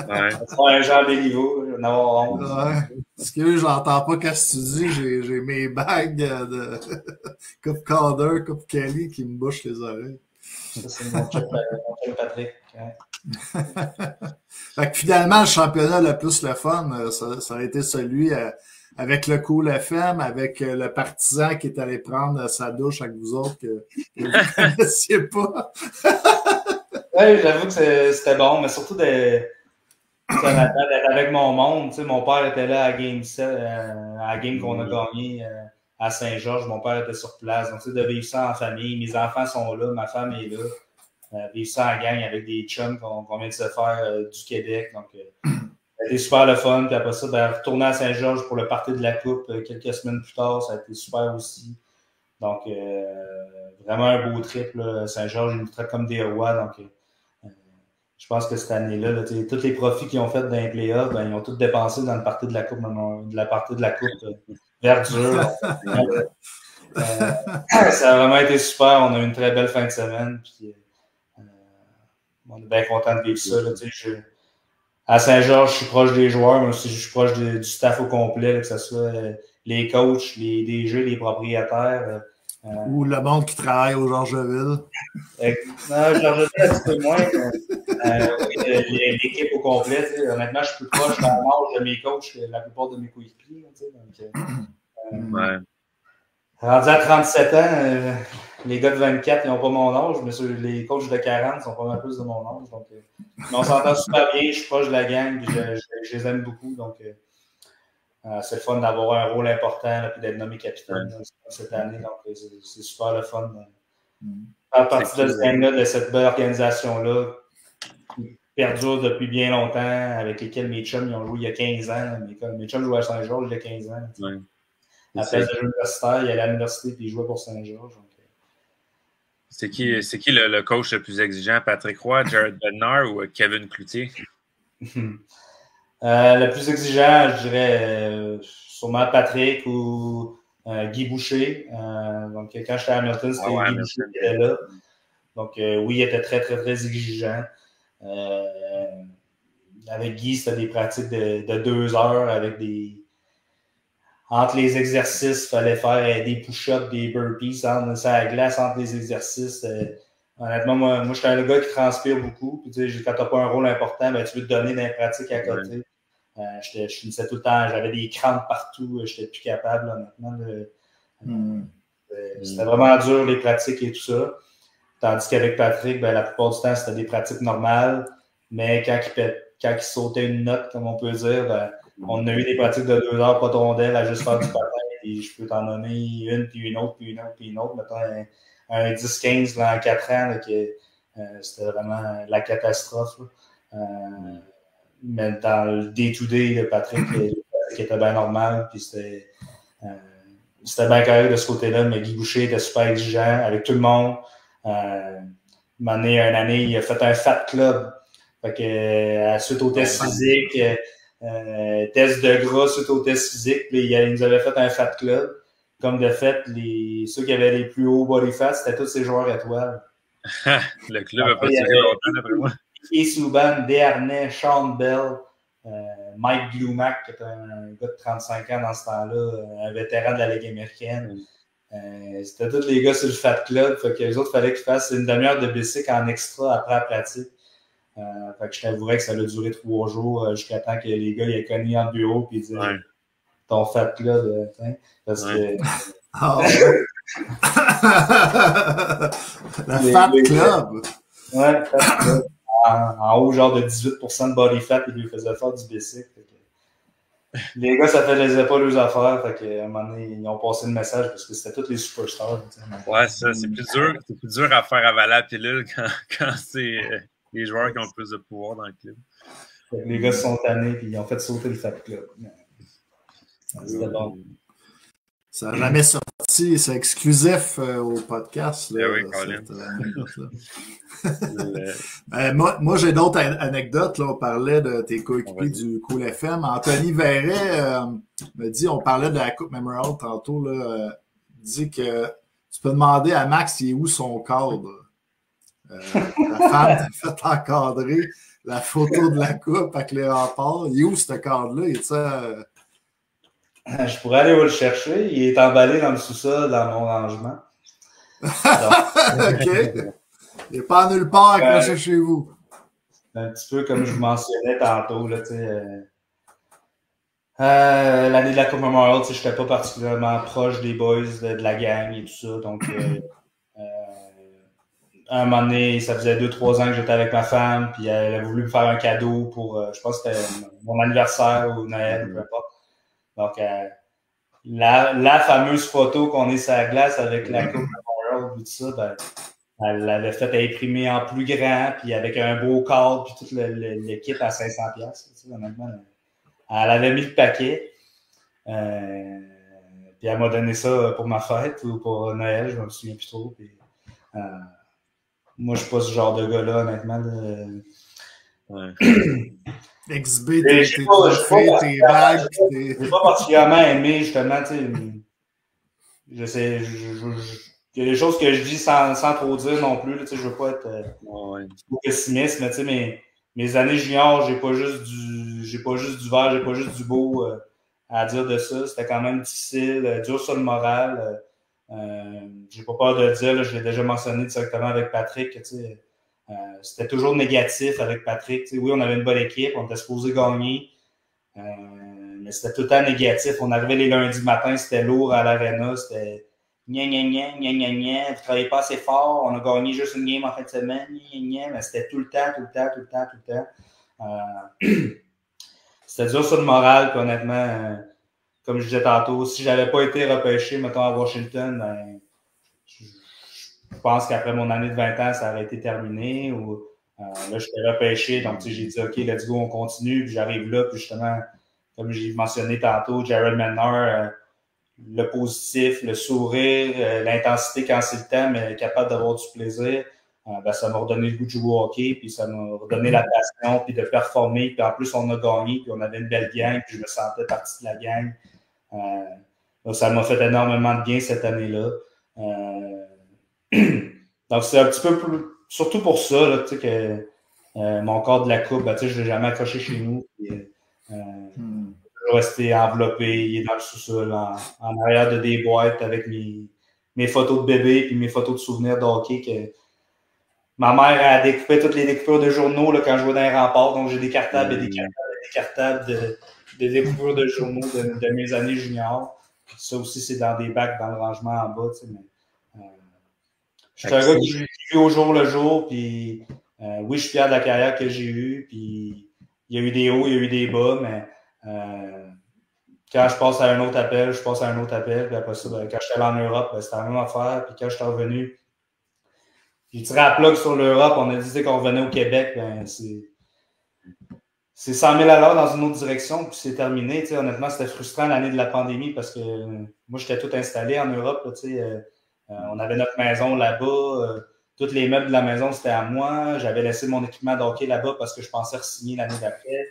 Ouais. C'est un Jean Béliveau, j'en avoir 11. Ouais. Excuse, j'entends pas qu'est-ce que tu dis. J'ai mes bagues de Coupe Calder, Coupe Kelly qui me bouchent les oreilles. Ça, c'est mon chum Patrick. Ouais. Fait que finalement, le championnat le plus le fun, ça a été celui avec le Cool FM, avec le partisan qui est allé prendre sa douche avec vous autres que vous ne connaissiez pas. Oui, j'avoue que c'était bon, mais surtout d'être avec mon monde. Tu sais, mon père était là à Game 7, à la game qu'on a gagné à Saint-Georges. Mon père était sur place. Donc, tu sais, de vivre ça en famille. Mes enfants sont là, ma femme est là. Vivre ça en gang avec des chums qu'on vient de se faire du Québec. Donc, ça a été super le fun. Puis après ça, retourner à Saint-Georges pour le party de la Coupe quelques semaines plus tard, ça a été super aussi. Donc, vraiment un beau trip. Saint-Georges, ils nous traitent comme des rois. Donc, je pense que cette année-là, tous les profits qu'ils ont fait dans les playoffs, ben, ils ont tous dépensé dans le party de la Coupe, Verdure. Ça a vraiment été super. On a eu une très belle fin de semaine. Puis, on est bien content de vivre ça. Là, à Saint-Georges, je suis proche des joueurs, mais aussi je suis proche du staff au complet, là, que ce soit les coachs, les DG, les propriétaires. Ou le monde qui travaille au Georgeville. Non, Georgeville, un petit peu moins. Oui, l'équipe au complet. Honnêtement, je suis plus proche dans l'âge de mes coachs que la plupart de mes coéquipiers. Ouais. Rendu à 37 ans, les gars de 24, ils n'ont pas mon âge, mais les coachs de 40 sont pas mal plus de mon âge. Donc, mais on s'entend super bien, je suis proche de la gang, puis je les aime beaucoup. Donc, c'est le fun d'avoir un rôle important et d'être nommé capitaine cette année. Donc, c'est super le fun. Faire partie de ce gang-là, de cette belle organisation-là, qui perdure depuis bien longtemps, avec lesquels mes chums ils ont joué il y a 15 ans. Mes chums jouaient à Saint-Georges il y a 15 ans. Ouais. À la place de jeu universitaire, il allait à l'université et il jouait pour Saint-Georges. C'est qui le coach le plus exigeant? Patrick Roy, Jared Bednar ou Kevin Cloutier? Le plus exigeant, je dirais sûrement Patrick ou Guy Boucher. Donc, quand j'étais à Hamilton, c'était Guy Boucher qui était là. Donc, oui, il était très, très, très exigeant. Avec Guy, c'était des pratiques de 2 heures avec des... Entre les exercices, il fallait faire des push-ups, des burpees, ça à la glace entre les exercices. Honnêtement, moi, je suis un gars qui transpire beaucoup. Puis, quand tu n'as pas un rôle important, ben, tu veux te donner dans les pratiques à côté. Je finissais tout le temps, j'avais des crampes partout, j'étais plus capable, honnêtement. C'était vraiment dur, les pratiques et tout ça. Tandis qu'avec Patrick, la plupart du temps, c'était des pratiques normales. Mais quand il sautait une note, comme on peut dire, on a eu des pratiques de 2 heures, pas de rondelle, à juste faire du patin. Et je peux t'en nommer une, puis une autre, puis une autre, puis une autre. Mettons un 10-15 en 4 ans, là, c'était vraiment la catastrophe. Mais dans le day-to-day, Patrick était bien normal, puis c'était bien correct de ce côté-là, mais Guy Boucher était super exigeant avec tout le monde. Une année, il a fait un fat club. Fait que, suite au test physique, test de gras suite au test physique, puis il nous avait fait un fat club. Comme de fait, ceux qui avaient les plus hauts body fat, c'était tous ces joueurs étoiles. Le club n'a pas duré longtemps, d'après moi. Keith Subban, Desharnais, Sean Bell, Mike Glumac, qui était un gars de 35 ans dans ce temps-là, un vétéran de la Ligue américaine. C'était tous les gars sur le Fat Club. Fait que les autres, il fallait qu'ils fassent une demi-heure de bicycle en extra après la pratique. Fait que je t'avouerais que ça a duré 3 jours jusqu'à temps que les gars aient cogné en bureau et disaient ton Fat Club. Parce que. Le Fat Club. Ouais, Fat Club. En haut, genre de 18% de body fat, ils lui faisaient faire du bicycle. Les gars, ça faisait pas leurs affaires. Fait qu'à un moment donné, ils ont passé le message parce que c'était tous les superstars. Ouais, ça, c'est plus dur à faire avaler la pilule quand c'est les joueurs qui ont plus de pouvoir dans le club. Les gars se sont tannés et ils ont fait sauter le Fat Club. C'était bon. Ça n'a jamais sorti, c'est exclusif au podcast. Là, oui, Colin. Moi, j'ai d'autres anecdotes. Là, on parlait de tes coéquipiers du Cool FM. Anthony Verret me dit, on parlait de la Coupe Memorial tantôt, dit que tu peux demander à Max, il est où son cadre? La femme t'a fait encadrer la photo de la Coupe avec les remparts. Il est où ce cadre-là? Je pourrais aller vous le chercher. Il est emballé dans le sous-sol, dans mon rangement. OK. Il n'est pas nulle part accroché chez vous. Un petit peu comme je vous mentionnais tantôt. L'année de la Coupe Memorial, je n'étais pas particulièrement proche des boys de la gang et tout ça. Donc, à un moment donné, ça faisait 2-3 ans que j'étais avec ma femme, puis elle a voulu me faire un cadeau pour, je pense que c'était mon anniversaire ou Noël, peu importe. Donc, la fameuse photo qu'on est sur la glace avec la Coupe Memorial et tout ça, elle l'avait fait imprimer en plus grand, puis avec un beau cadre, puis tout le kit à 500$. Honnêtement, elle avait mis le paquet. Puis elle m'a donné ça pour ma fête ou pour Noël, je ne me souviens plus trop. Puis, moi, je ne suis pas ce genre de gars-là, honnêtement. Exhiber tes trophées, tes bagues. Je n'ai pas particulièrement aimé, justement, je sais, il y a des choses que je dis sans trop dire non plus, je ne veux pas être pessimiste, mais mes années juniors, j'ai pas juste du vert, j'ai pas juste du beau à dire de ça. C'était quand même difficile, dur sur le moral. J'ai pas peur de le dire, je l'ai déjà mentionné directement avec Patrick, c'était toujours négatif avec Patrick. Oui, on avait une bonne équipe, on était supposé gagner, mais c'était tout le temps négatif. On arrivait les lundis matins, c'était lourd à l'aréna, c'était gna gna gna gna gna gna, vous travaillez pas assez fort, on a gagné juste une game en fin de semaine, gna gna, mais c'était tout le temps. C'était dur sur le moral, puis honnêtement, comme je disais tantôt, si j'avais pas été repêché, mettons, à Washington, je pense qu'après mon année de 20 ans, ça aurait été terminé. Là, j'étais repêché, donc j'ai dit OK, let's go, on continue. Puis j'arrive là, puis justement, comme j'ai mentionné tantôt, Jared Manor, le positif, le sourire, l'intensité quand c'est le temps, mais capable d'avoir du plaisir, ça m'a redonné le goût de jouer au hockey, puis ça m'a redonné la passion, puis de performer. Puis en plus, on a gagné, puis on avait une belle gang, puis je me sentais partie de la gang. Donc, ça m'a fait énormément de bien cette année-là. Donc, c'est un petit peu plus, surtout pour ça, là, que mon cadre de la coupe, je ne l'ai jamais accroché chez nous. Puis, toujours resté enveloppé, il est dans le sous-sol, en arrière de des boîtes avec mes photos de bébé et mes photos de souvenirs de hockey. Que ma mère a découpé toutes les découpures de journaux là, quand je jouais dans les remparts. Donc, j'ai des cartables et des cartables décartables de découvrir de journaux de mes années juniors. Puis ça aussi, c'est dans des bacs dans le rangement en bas. Tu sais, mais, je suis un gars qui vit au jour le jour. Puis oui, je suis fier de la carrière que j'ai eue. Puis il y a eu des hauts, il y a eu des bas, mais quand je passe à un autre appel, je passe à un autre appel. Puis après ça, ben, quand j'étais allé en Europe, ben, c'était la même affaire. Puis quand je suis revenu, j'ai tiré la plug sur l'Europe. On a dit qu'on revenait au Québec. Ben, c'est 100 000 à l'heure dans une autre direction, puis c'est terminé. Tu sais, honnêtement, c'était frustrant l'année de la pandémie parce que moi, j'étais tout installé en Europe. Là, tu sais, on avait notre maison là-bas. Tous les meubles de la maison, c'était à moi. J'avais laissé mon équipement de hockey là-bas parce que je pensais re-signer l'année d'après.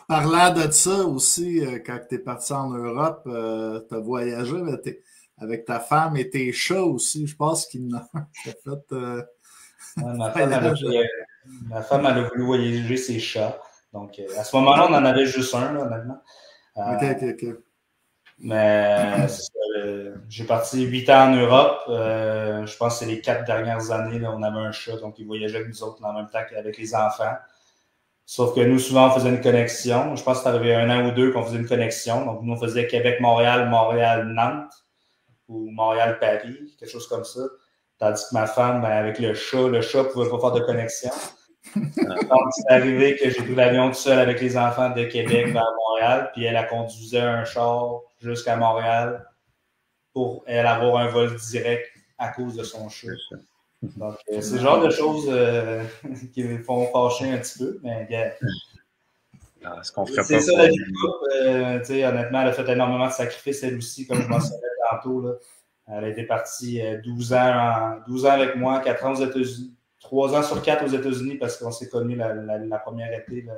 Parlant de ça aussi, quand tu es parti en Europe, tu as voyagé avec ta femme et tes chats aussi. Je pense qu'il n'a fait. Ma femme, elle a voulu voyager ses chats. Donc, à ce moment-là, on en avait juste un, là, honnêtement. OK. Mais j'ai parti 8 ans en Europe. Je pense que c'est les 4 dernières années, là, on avait un chat, donc il voyageait avec nous autres en même temps qu'avec les enfants. Sauf que nous, souvent, on faisait une connexion. Je pense que c'est arrivé 1 an ou 2 qu'on faisait une connexion. Donc, nous, on faisait Québec-Montréal, Montréal-Nantes ou Montréal-Paris, quelque chose comme ça. Tandis que ma femme, ben, avec le chat ne pouvait pas faire de connexion. Donc, c'est arrivé que j'ai pris l'avion tout seul avec les enfants de Québec vers Montréal, puis elle conduisait un char jusqu'à Montréal pour elle avoir un vol direct à cause de son chat. Donc, c'est le genre de choses qui me font fâcher un petit peu, mais c'est ça la vie de couple. Honnêtement, elle a fait énormément de sacrifices, elle aussi, comme je mentionnais tantôt. Là. Elle a été partie 12 ans avec moi, 4 ans aux États-Unis, 3 ans sur 4 aux États-Unis parce qu'on s'est connus la première été là,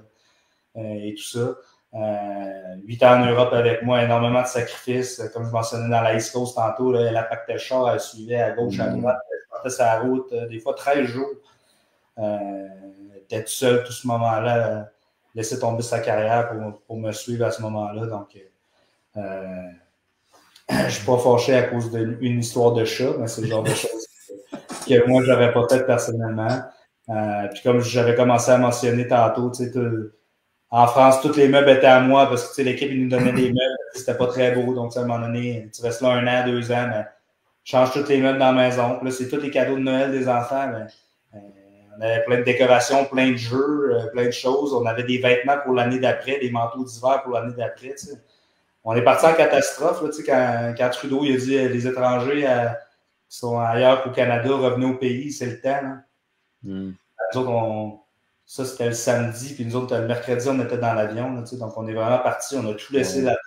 et tout ça. 8 ans en Europe avec moi, énormément de sacrifices. Comme je mentionnais dans la East Coast tantôt, là, elle impactait le char, elle suivait à gauche, à droite, elle partait sa route, des fois 13 jours. Elle était toute seule tout ce moment-là, laissait tomber sa carrière pour me suivre à ce moment-là. Donc, je ne suis pas fâché à cause d'une histoire de chat, mais c'est le genre de choses que moi, je n'aurais pas fait personnellement. Puis comme j'avais commencé à mentionner tantôt, en France, tous les meubles étaient à moi parce que l'équipe nous donnait des meubles. C'était pas très beau. Donc, à un moment donné, tu restes là 1 an, 2 ans, mais change tous les meubles dans la maison. Puis là, c'est tous les cadeaux de Noël des enfants. Mais, on avait plein de décorations, plein de jeux, plein de choses. On avait des vêtements pour l'année d'après, des manteaux d'hiver pour l'année d'après. T'sais. On est parti en catastrophe là, quand Trudeau il a dit les étrangers qui sont ailleurs qu'au Canada, revenez au pays, c'est le temps. Là. Nous autres, ça, c'était le samedi, puis nous autres, le mercredi, on était dans l'avion. Donc, on est vraiment partis, on a tout laissé là-bas.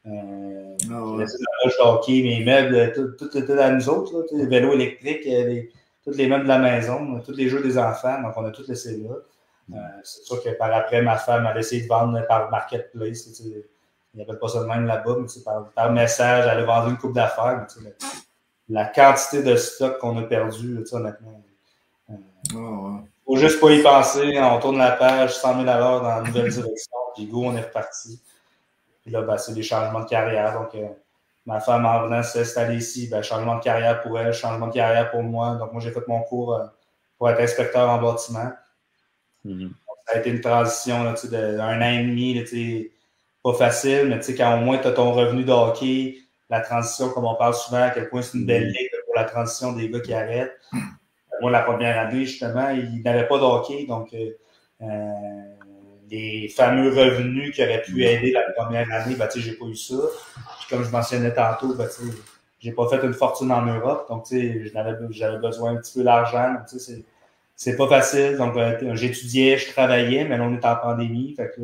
Laissé la roche de hockey, mes meubles, tout était à nous autres. Là, les vélos électriques, tous les meubles de la maison, tous les jeux des enfants. Donc, on a tout laissé là. C'est sûr que par après, ma femme a essayé de vendre par Marketplace. Il n'y avait pas ça de même là-bas, mais par message, elle a vendu une coupe d'affaires. La quantité de stock qu'on a perdu, honnêtement. Faut juste pas y penser. On tourne la page 100 000 à l'heure dans la nouvelle direction, puis go, on est reparti. Puis là, c'est des changements de carrière. Donc, ma femme, en venant s'installer ici, changement de carrière pour elle, changement de carrière pour moi. Donc, moi, j'ai fait mon cours pour être inspecteur en bâtiment. Donc, ça a été une transition là, d'1 an et demi, là, pas facile, mais quand au moins tu as ton revenu de hockey, la transition, comme on parle souvent, à quel point c'est une belle ligue pour la transition des gars qui arrêtent. Moi, la première année, justement, il n'avait pas de hockey, donc les fameux revenus qui auraient pu aider la première année, j'ai pas eu ça. Puis comme je mentionnais tantôt, j'ai pas fait une fortune en Europe, donc j'avais besoin un petit peu d'argent. C'est pas facile. Donc, j'étudiais, je travaillais, mais là, on est en pandémie. Fait que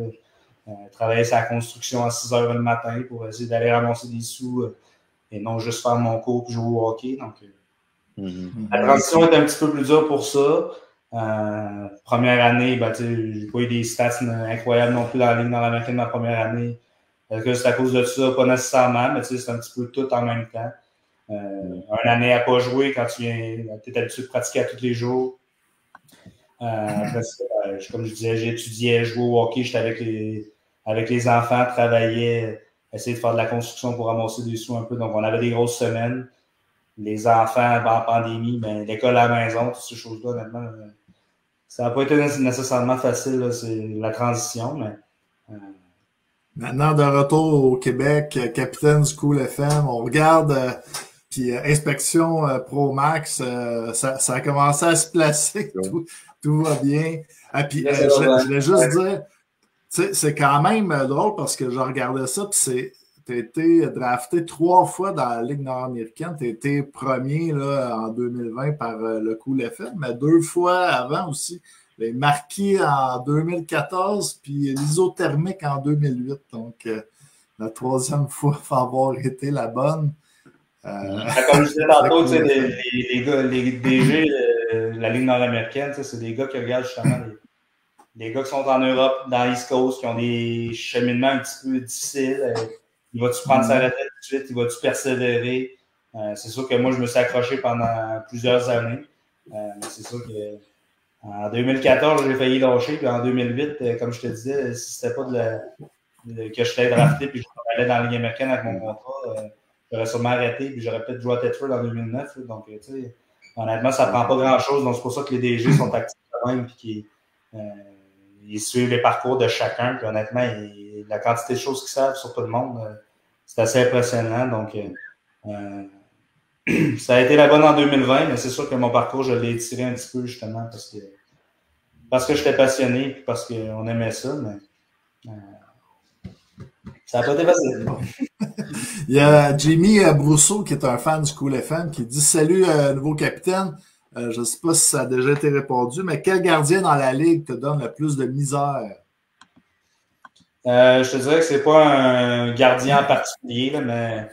travailler sur la construction à 6 heures le matin pour essayer d'aller ramasser des sous et non juste faire mon cours et jouer au hockey. Donc, la transition est un petit peu plus dure pour ça. Première année, j'ai pas eu des stats incroyables non plus dans la ligne nord-américaine de ma première année. C'est à cause de ça, pas nécessairement, mais c'est un petit peu tout en même temps. Une année à pas jouer quand tu es habitué de pratiquer à tous les jours. Après ça, comme je disais, j'étudiais, je jouais au hockey, j'étais avec les enfants, travaillais, essayais de faire de la construction pour ramasser des sous un peu. Donc, on avait des grosses semaines. Les enfants en pandémie, l'école à la maison, toutes ces choses-là, honnêtement, ça n'a pas été nécessairement facile, là, c'est la transition, mais... Maintenant, de retour au Québec, capitaine du Cool FM, on regarde, puis inspection Pro Max, ça a commencé à se placer, tout va bien. Ah, puis je voulais juste dire, c'est quand même drôle parce que je regardais ça, puis tu as été drafté 3 fois dans la Ligue nord-américaine. Tu as été premier là, en 2020 par le Cool FM, mais 2 fois avant aussi. Les Marquis en 2014, puis l'isothermique en 2008. Donc, la 3e fois, il faut avoir été la bonne. Comme je disais tantôt, cool, les DG de la Ligue nord-américaine, c'est des gars qui regardent justement les gars qui sont en Europe, dans l'East Coast, qui ont des cheminements un petit peu difficiles. Il va-tu prendre sa retraite tout de suite? Il va-tu persévérer? C'est sûr que moi, je me suis accroché pendant plusieurs années. C'est sûr que en 2014, j'ai failli lâcher. Puis en 2008, comme je te disais, si c'était pas que je t'ai drafté puis que je allais dans la Ligue américaine avec mon contrat, j'aurais sûrement arrêté puis j'aurais peut-être joué à Tedford en 2009. Donc, tu sais, honnêtement, ça prend pas grand-chose. Donc, c'est pour ça que les DG sont actifs quand même puis qu'ils suivent les parcours de chacun. Puis honnêtement, la quantité de choses qu'ils savent sur tout le monde, c'est assez impressionnant. Donc, ça a été la bonne en 2020, mais c'est sûr que mon parcours, je l'ai étiré un petit peu justement parce que j'étais passionné et parce qu'on aimait ça, mais ça n'a pas été facile. Il y a Jimmy Brousseau qui est un fan du Cool FM qui dit « Salut, nouveau capitaine. Je ne sais pas si ça a déjà été répondu, mais quel gardien dans la Ligue te donne le plus de misère? » Je te dirais que c'est pas un gardien en particulier, là, mais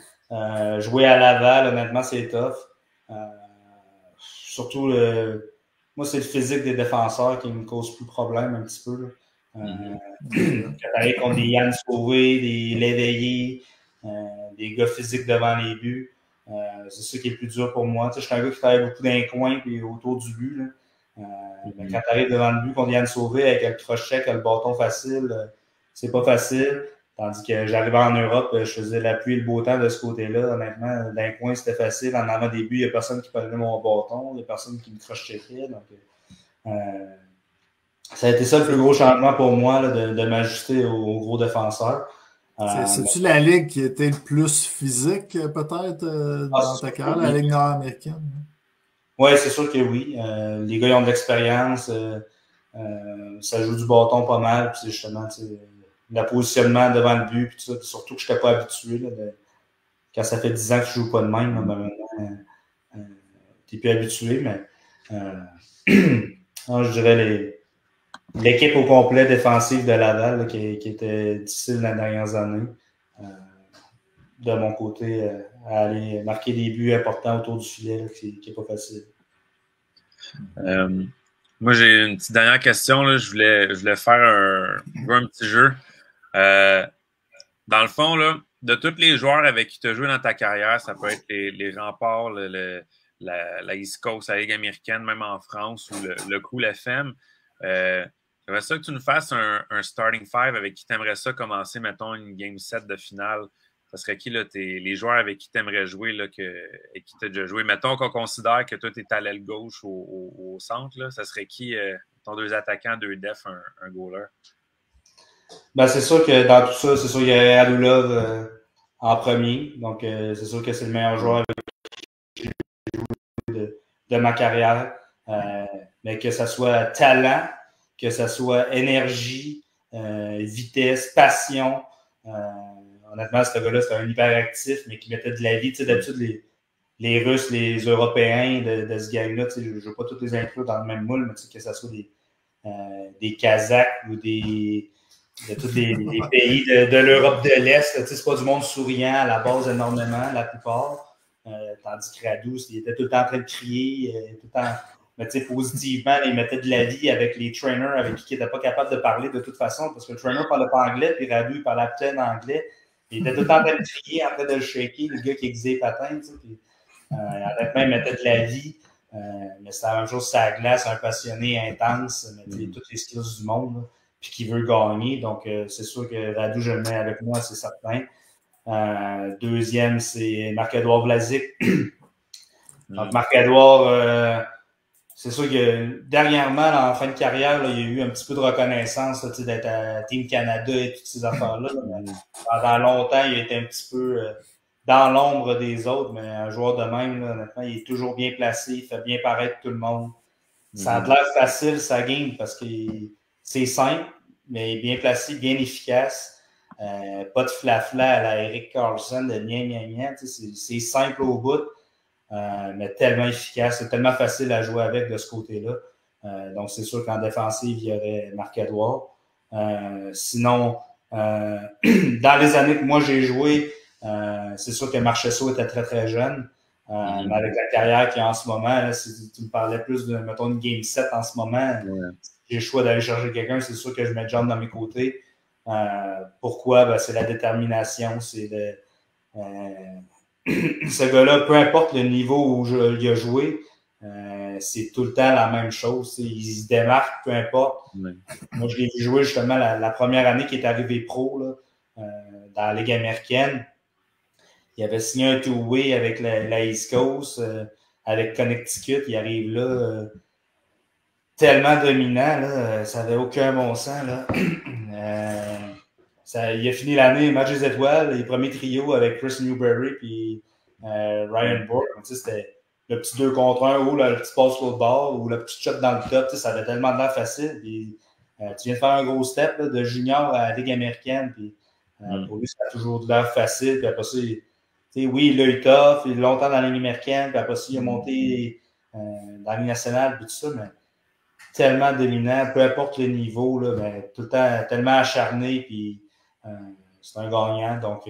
jouer à Laval, honnêtement, c'est tough. Surtout, moi, c'est le physique des défenseurs qui me cause plus de problème un petit peu. Quand t'arrives contre des Yann Sauvé, des Léveillé, des gars physiques devant les buts, c'est ça qui est le plus dur pour moi. Tu sais, je suis un gars qui travaille beaucoup dans les coins et autour du but. Là. Mais quand tu arrives devant le but contre Yann Sauvé avec le crochet, avec le bâton facile, c'est pas facile. Tandis que j'arrivais en Europe, je faisais la pluie et le beau temps de ce côté-là. Honnêtement, dans les coins, c'était facile. En avant des buts, il n'y a personne qui prenait mon bâton, il n'y a personne qui me crochetait. Donc, ça a été ça le plus gros changement pour moi, là, de m'ajuster aux gros défenseurs. C'est-tu la Ligue qui était le plus physique, peut-être, dans ta carrière, la Ligue nord-américaine? Oui, c'est sûr que oui. Les gars, ils ont de l'expérience. Ça joue du bâton pas mal. Puis justement, le positionnement devant le but, puis tout ça. Puis surtout que je n'étais pas habitué. Là, quand ça fait 10 ans que je ne joue pas de même, maintenant, tu n'es plus habitué. Mais je dirais l'équipe au complet défensive de Laval là, qui était difficile dans les dernières années. De mon côté, à aller marquer des buts importants autour du filet, là, qui n'est pas facile. Moi, j'ai une petite dernière question. Là. Je voulais faire un petit jeu. Dans le fond, là, de tous les joueurs avec qui tu as joué dans ta carrière, ça peut être les Remparts, la East Coast, la Ligue américaine, même en France, ou le Cool FM. J'aimerais ça que tu nous fasses un starting five avec qui tu aimerais ça commencer, mettons, une game 7 de finale. Ça serait qui, là, les joueurs avec qui tu aimerais jouer, là, et qui tu as déjà joué? Mettons qu'on considère que toi, tu es à l'aile gauche au centre, là. Ça serait qui, ton 2 attaquants, 2 defs, un goaler? Ben, c'est sûr que dans tout ça, c'est sûr qu'il y a Radulov en premier. Donc, c'est sûr que c'est le meilleur joueur avec qui j'ai joué de ma carrière. Mais que ce soit talent, que ce soit énergie, vitesse, passion. Honnêtement, ce gars-là, c'était un hyperactif, mais qui mettait de la vie. Tu sais, d'habitude, les Russes, les Européens de ce gang-là, tu sais, je ne veux pas tous les inclure dans le même moule, mais tu sais, que ce soit des Kazakhs ou de tous les pays de l'Europe de l'Est. Tu sais, c'est pas du monde souriant à la base énormément, la plupart. Tandis que Radu, il était tout le temps en train de crier, tout le temps... Mais tu sais, positivement, il mettait de la vie avec les trainers avec qui il n'était pas capable de parler de toute façon, parce que le trainer ne parlait pas anglais, puis Radu, il parlait à peine anglais. Il était tout le temps en train de crier, en train de le shaker, le gars qui exisait patin, tu sais. Puis, honnêtement, il mettait de la vie. Mais c'était la même chose sur la glace, un passionné intense, mais toutes les skills du monde, là, puis qui veut gagner. Donc, c'est sûr que Radu, je le mets avec moi, c'est certain. Deuxième, c'est Marc-Édouard Vlasic. Donc, Marc-Édouard, c'est sûr que dernièrement, là, en fin de carrière, là, il y a eu un petit peu de reconnaissance d'être à Team Canada et toutes ces affaires-là. Pendant longtemps, il a été un petit peu dans l'ombre des autres, mais un joueur de même, là, honnêtement, il est toujours bien placé, il fait bien paraître tout le monde. Ça a l'air facile, sa game, parce que c'est simple, mais bien placé, bien efficace. Pas de flafla à la Erik Karlsson, de gna. C'est simple au bout, mais tellement efficace. C'est tellement facile à jouer avec de ce côté-là. Donc, c'est sûr qu'en défensive, il y aurait Marc-Edouard. Sinon, dans les années que moi j'ai joué, c'est sûr que Marchessault était très, très jeune. Mais avec la carrière qu'il y a en ce moment, là, si tu me parlais plus de, mettons, une game 7 en ce moment, si j'ai le choix d'aller chercher quelqu'un, c'est sûr que je mets John dans mes côtés. Pourquoi? Ben, c'est la détermination, c'est ce gars-là, peu importe le niveau où il a joué, c'est tout le temps la même chose. Il se démarque, peu importe. Moi, je l'ai vu jouer justement la première année qu'il est arrivé pro là, dans la Ligue américaine. Il avait signé un two-way avec la East Coast, avec Connecticut. Il arrive là tellement dominant, là, ça n'avait aucun bon sens. Là. Il a fini l'année match des étoiles, les premiers trios avec Chris Newberry et Ryan Bourque. C'était le petit 2 contre 1 ou le petit passe sur le bord ou le petit shot dans le top. Ça avait tellement de l'air facile. Puis, tu viens de faire un gros step là, de junior à la Ligue américaine. Puis, pour lui, ça a toujours de l'air facile. Puis après ça, oui, il a eu tough, il est longtemps dans la Ligue américaine, puis après ça, il a monté dans la Ligue nationale, puis tout ça, mais tellement dominant, peu importe le niveau, là, mais tout le temps tellement acharné, puis c'est un gagnant. Donc,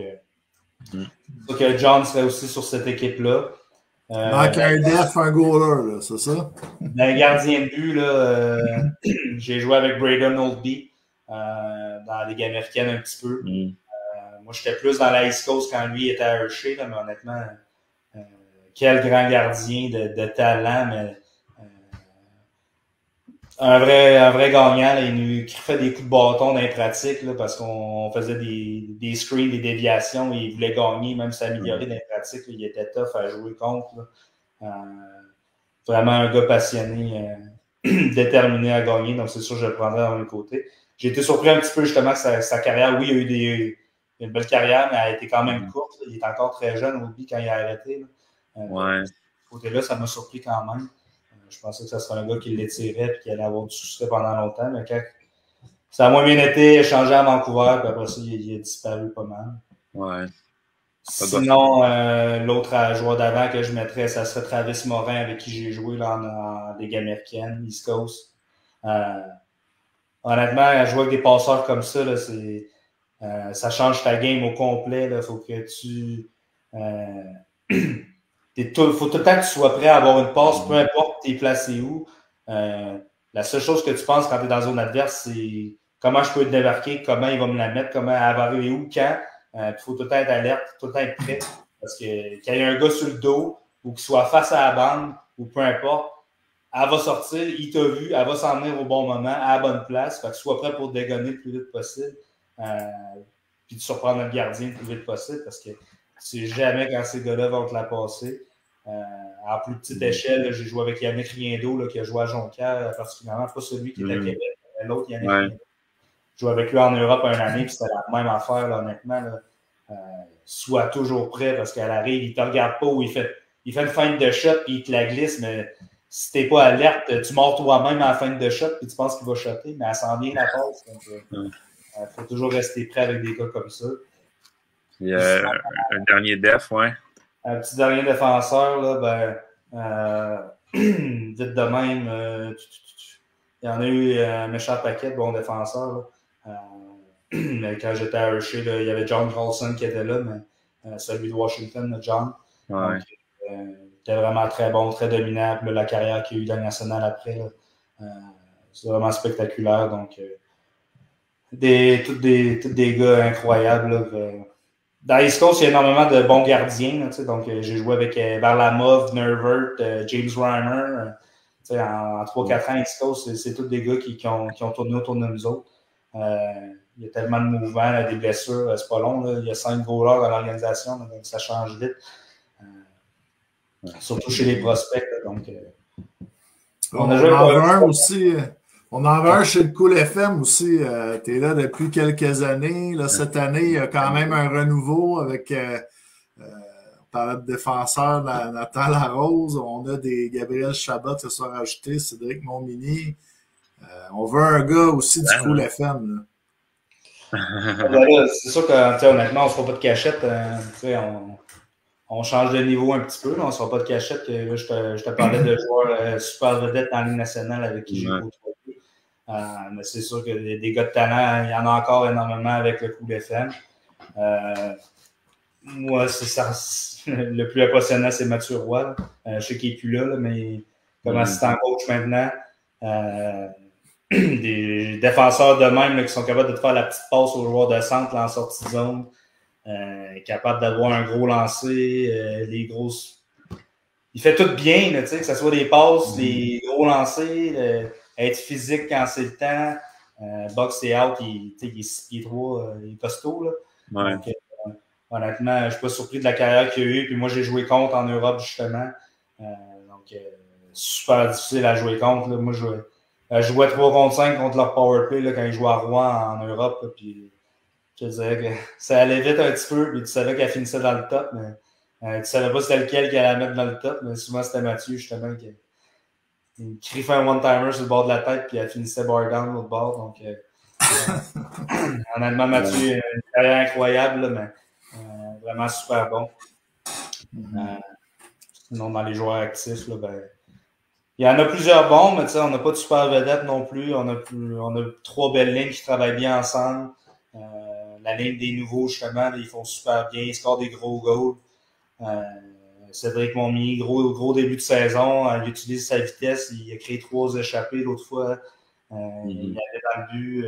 donc John serait aussi sur cette équipe-là. Donc, un def, un goaler, c'est ça? Dans les gardiens de but, là, j'ai joué avec Braden Oldby dans la Ligue américaine un petit peu. Moi, j'étais plus dans la East Coast quand lui était à Hershey, là, mais honnêtement, quel grand gardien de talent, mais un vrai gagnant. Là, il nous fait des coups de bâton dans les pratiques là, parce qu'on faisait des screens, des déviations, et il voulait gagner, même s'améliorer dans les pratiques. Là, il était tough à jouer contre. Vraiment un gars passionné, déterminé à gagner, donc c'est sûr que je le prendrais dans le côté. J'ai été surpris un petit peu justement que sa carrière, oui, il a eu une belle carrière, mais elle a été quand même courte. Il est encore très jeune, Oldby, quand il a arrêté. De ce côté-là, ça m'a surpris quand même. Je pensais que ça serait un gars qui l'étirait et qui allait avoir du succès pendant longtemps, mais quand ça a moins bien été, échangé à Vancouver, puis après ça, il a disparu pas mal. Sinon, l'autre joueur d'avant que je mettrais, ça serait Travis Morin, avec qui j'ai joué là, en Ligue américaine, East Coast. Honnêtement, jouer avec des passeurs comme ça, là, ça change ta game au complet. Il faut que tu... faut tout le temps que tu sois prêt à avoir une passe, peu importe tu es placé où. La seule chose que tu penses quand tu es dans la zone adverse, c'est comment je peux te débarquer, comment il va me la mettre, comment elle va arriver où, quand. Il faut tout le temps être alerte, tout le temps être prêt. Parce que quand il y a un gars sur le dos ou qu'il soit face à la bande ou peu importe, elle va sortir, il t'a vu, elle va s'en venir au bon moment, à la bonne place. Fait que sois prêt pour te dégonner le plus vite possible. Puis de surprendre le gardien le plus vite possible parce que tu sais jamais quand ces gars-là vont te la passer. À plus petite échelle, j'ai joué avec Yannick Riendo là, qui a joué à Jonquière, particulièrement, pas celui qui était à Québec, mais l'autre Yannick Riendo. J'ai joué avec lui en Europe une année, puis c'était la même affaire, là, honnêtement. Là. Sois toujours prêt parce qu'elle arrive, il ne te regarde pas ou il fait une feinte de shot puis il te la glisse, mais si tu n'es pas alerte, tu mords toi-même à la feinte de shot puis tu penses qu'il va shotter, mais elle s'en vient la passe. Donc, faut toujours rester prêt avec des gars comme ça. Il y a un dernier def, Un petit dernier défenseur, là, vite de même, il y en a eu un méchant paquet de bons défenseurs. Mais quand j'étais à Hershey, là, il y avait John Carlson qui était là, mais celui de Washington, John. Donc, il était vraiment très bon, très dominant. Puis, là, la carrière qu'il a eu dans la nationale après, c'est vraiment spectaculaire. Donc, tous des gars incroyables. Là, dans l'East Coast, il y a énormément de bons gardiens. Là, donc, j'ai joué avec Varlamov, Nervert, James Reimer. En 3-4 ans, East Coast, c'est tous des gars qui ont tourné autour de nous autres. Il y a tellement de mouvements, là, des blessures, c'est pas long. Là. Il y a 5 goalers dans l'organisation, donc ça change vite. Surtout chez les prospects. Là, donc, On en veut un aussi. On en veut un chez le Cool FM aussi. Tu es là depuis quelques années. Là, cette année, il y a quand même un renouveau avec on parlait de défenseur Nathan Larose. On a des Gabriel Chabot qui se sont rajoutés, Cédric Montmini. On veut un gars aussi du Cool FM. Là. C'est sûr que honnêtement, on ne se fera pas de cachette. On change de niveau un petit peu. Là, on ne se fera pas de cachette. Là, je te parlais de joueurs super vedettes en Ligue nationale avec qui j'ai côtoyé. Mais c'est sûr que des gars de talent, il y en a encore énormément avec le Cool FM. Moi, c'est ça. Le plus impressionnant, c'est Mathieu Roy. Je sais qu'il n'est plus là, mais comme assistant coach maintenant. Des défenseurs de même là, qui sont capables de te faire la petite passe aux joueurs de centre là, en sortie de zone, capables d'avoir un gros lancer, les grosses. Il fait tout bien, là, que ce soit des passes, des gros lancers, être physique quand c'est le temps. Box et out, il est 6 pieds 3, il est costaud. Là. Ouais. Donc, honnêtement, je ne suis pas surpris de la carrière qu'il a eue. Puis moi, j'ai joué contre en Europe, justement. Donc, super difficile à jouer contre. Là. Moi, je jouais 3 contre 5 contre leur powerplay là, quand ils jouaient à Rouen en Europe. Là, puis je te dirais que ça allait vite un petit peu. Puis tu savais qu'elle finissait dans le top. Mais tu savais pas c'était lequel qui allait mettre dans le top. Mais souvent, c'était Mathieu, justement, qui griffait un one-timer sur le bord de la tête. Puis elle finissait bar down l'autre bord. Donc, honnêtement, Mathieu, une carrière incroyable. Là, mais vraiment super bon. Sinon, dans les joueurs actifs, là, il y en a plusieurs bons, mais on n'a pas de super vedette non plus. On a 3 belles lignes qui travaillent bien ensemble. La ligne des nouveaux, justement, ils font super bien. Ils scorent des gros goals. Cédric Montmini, gros début de saison. Il utilise sa vitesse. Il a créé 3 échappées l'autre fois. Il avait dans le but.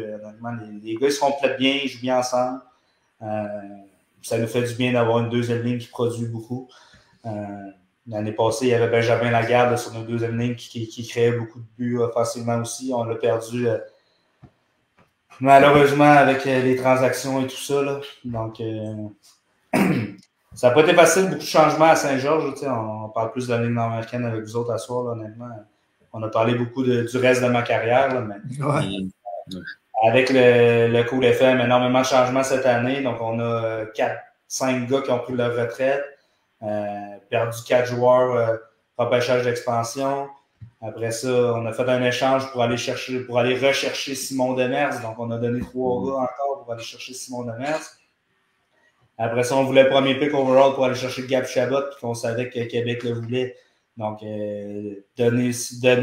Les gars, ils se complètent bien. Ils jouent bien ensemble. Ça nous fait du bien d'avoir une deuxième ligne qui produit beaucoup. L'année passée, il y avait Benjamin Lagarde sur notre deuxième ligne qui créait beaucoup de buts offensivement aussi. On l'a perdu malheureusement avec les transactions et tout ça. Là. Donc, ça n'a pas été facile, beaucoup de changements à Saint-Georges. On parle plus de la Ligue nord-américaine avec vous autres à soir, là, honnêtement. On a parlé beaucoup du reste de ma carrière. Là, mais, avec le Cool FM, énormément de changements cette année. Donc, on a 4-5 gars qui ont pris leur retraite. Perdu 4 joueurs repêchage d'expansion. Après ça, on a fait un échange pour aller rechercher Simon Demers. Donc, on a donné 3 gars encore pour aller chercher Simon Demers. Après ça, on voulait le premier pick overall pour aller chercher Gab Chabot, puis qu'on savait que Québec le voulait. Donc, donner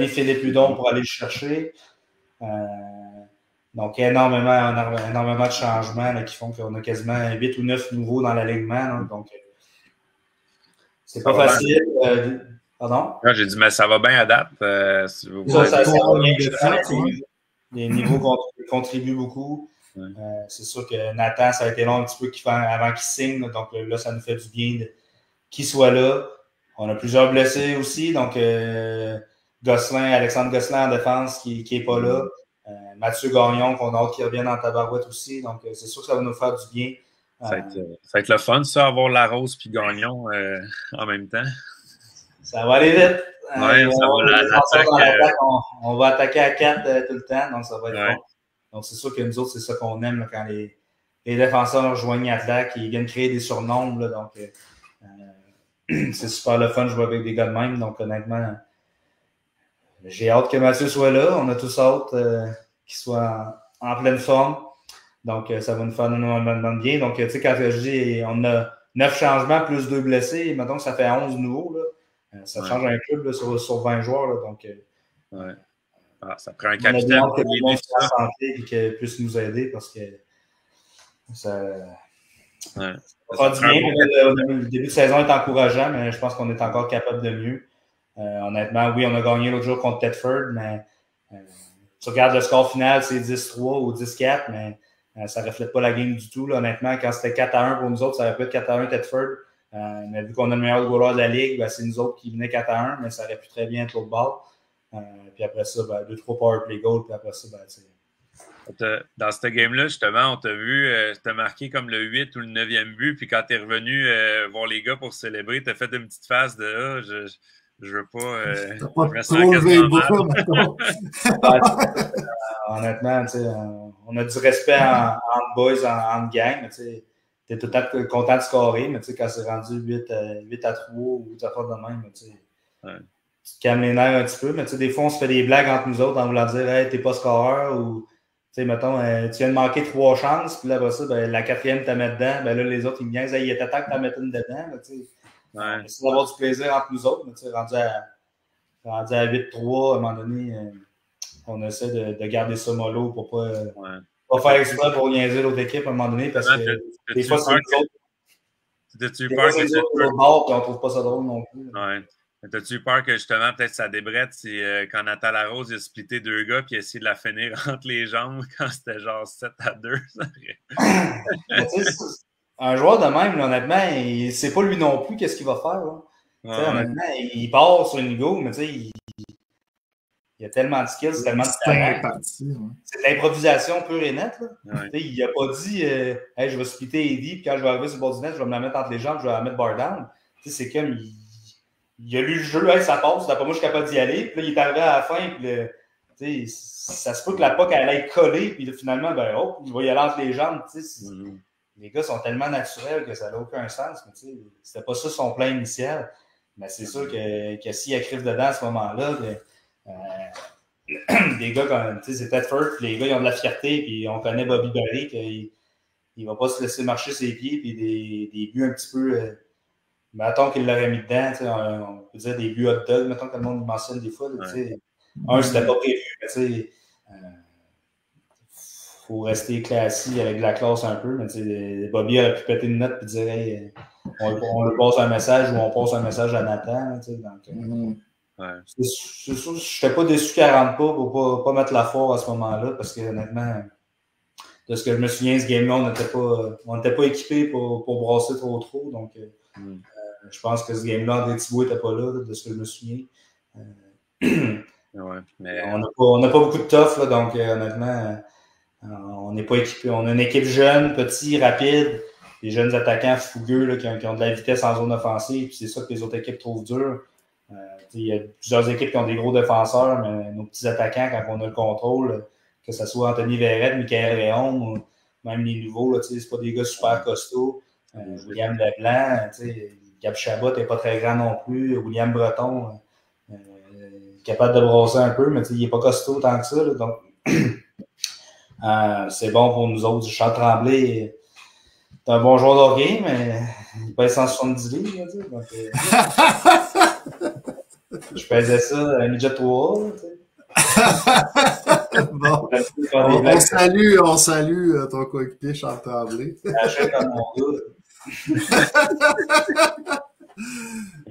Philippe Hudon pour aller le chercher. Donc, énormément de changements là, qui font qu'on a quasiment 8 ou 9 nouveaux dans l'alignement. Là. Donc, c'est pas facile. Pardon? J'ai dit, mais ça va bien à date. Si vous ça va bien. Les niveaux contribuent beaucoup. C'est sûr que Nathan, ça a été long un petit peu avant qu'il signe. Donc là, ça nous fait du bien qu'il soit là. On a plusieurs blessés aussi. Donc, Alexandre Gosselin en défense qui n'est pas là. Mathieu Gagnon, qu'on a hâte qu'il revienne en tabarouette aussi. Donc, c'est sûr que ça va nous faire du bien. Ça va être le fun, ça, avoir Larose puis Gagnon en même temps. Ça va aller vite. Ouais, on va attaquer à 4 tout le temps, donc ça va être bon. Donc, c'est sûr que nous autres, c'est ça qu'on aime là, quand les défenseurs rejoignent Atlanta, qui viennent créer des surnoms. Là, donc, c'est super le fun de jouer avec des gars de même. Donc, honnêtement, j'ai hâte que Mathieu soit là. On a tous hâte qu'il soit en pleine forme. Donc, ça va nous faire énormément de bien. Donc, tu sais, quand je dis on a 9 changements plus 2 blessés, mettons que ça fait 11 nouveaux. Là. Ça change un club là, sur 20 joueurs. Là, donc, ça prend un capitaine pour l'aider ça. Santé et qu'il puisse nous aider parce que ça va faire du bien. Le début de saison est encourageant, mais je pense qu'on est encore capable de mieux. Honnêtement, oui, on a gagné l'autre jour contre Thetford, mais tu regardes le score final, c'est 10-3 ou 10-4, mais ça ne reflète pas la game du tout. Là, honnêtement, quand c'était 4-1 pour nous autres, ça aurait pu être 4-1 Thetford. Mais vu qu'on a le meilleur goaler de la Ligue, c'est nous autres qui venaient 4-1, mais ça aurait pu très bien être l'autre bord. Puis après ça, 2-3 powerplay goals, puis après ça, dans cette game-là, justement, on t'a vu, t'as marqué comme le 8 ou le 9e but, puis quand t'es revenu voir les gars pour célébrer, t'as fait une petite phase de Je veux pas. T'as pas je me sens trop levé le quasiment bras, mal. Honnêtement, on a du respect entre boys, entre gang, mais tu es tout le temps content de scorer, mais quand c'est rendu 8 à 3 ou tu as pas de même, tu te calmes les nerfs un petit peu, mais des fois, on se fait des blagues entre nous autres en voulant dire hey, t'es pas scoreur ou mettons, tu viens de manquer 3 chances, puis là, après ça, ben, la 4e, tu la mets dedans, ben là, les autres, ils me niaisent, il était temps que tu en mettes une dedans, on essaie d'avoir du plaisir entre nous autres, mais rendu à 8-3, à un moment donné, on essaie de garder ça mollo pour pas faire exprès pour niaiser l'autre équipe à un moment donné, parce que des fois, c'est nous autres. T'as-tu peur que c'est l'autre bord, puis on trouve pas ça drôle non plus. Ouais. T'as-tu peur que justement, peut-être ça débrette si quand Nathan Larose il a splitté 2 gars puis essayé de la finir entre les jambes quand c'était genre 7-2? Un joueur de même, là, honnêtement, il sait pas lui non plus qu'est-ce qu'il va faire. Honnêtement, il part sur une go, mais il y a tellement de skills, tellement de talent. C'est de l'improvisation pure et nette. Il n'a pas dit hey, je vais splitter Eddie, puis quand je vais arriver sur le bord du net, je vais me la mettre entre les jambes, je vais la mettre bar down. C'est comme il a lu le jeu, hey, ça passe, d'après moi, je suis capable d'y aller. Puis là, il est arrivé à la fin, puis ça se peut que la puck elle aille coller, puis là, finalement, ben je vais y aller entre les jambes. Les gars sont tellement naturels que ça n'a aucun sens. Mais c'était pas ça son plan initial. Mais c'est sûr que s'il écrive dedans à ce moment-là, des gars comme c'est Tedford, les gars ils ont de la fierté, puis on connaît Bobby Barry, qu'il ne va pas se laisser marcher ses pieds, puis des buts un petit peu. Mettons qu'il l'aurait mis dedans, on peut dire des buts hot dog, mettons que le monde mentionne des fois. C'était pas prévu, mais faut rester classique avec de la classe un peu. Mais Bobby aurait pu péter une note et dire hey, on lui passe un message ou on passe un message à Nathan. C'est sûr, je n'étais pas déçu qu'elle ne rentre pas pour pas mettre la foire à ce moment-là, parce que honnêtement, de ce que je me souviens, ce game-là, on n'était pas équipé pour brasser trop. Donc, je pense que ce game-là, André Thibault n'était pas là, de ce que je me souviens. On n'a pas beaucoup de tough, là, donc honnêtement, on n'est pas équipé. On a une équipe jeune, petit, rapide, des jeunes attaquants fougueux là, qui ont de la vitesse en zone offensive, puis c'est ça que les autres équipes trouvent dur. Il y a plusieurs équipes qui ont des gros défenseurs, mais nos petits attaquants, quand on a le contrôle, que ce soit Anthony Verrette, Michael Réaume, ou même les nouveaux, c'est pas des gars super costauds. William Leblanc, Gab Chabot n'est pas très grand non plus. William Breton, capable de brosser un peu, mais il n'est pas costaud tant que ça. Là, donc, c'est bon pour nous autres. Charles Tremblay est un bon joueur de hockey, mais il pèse 170 livres. Donc, je pesais ça à midget 3. Bon. On salue ton coéquipier Charles Tremblay.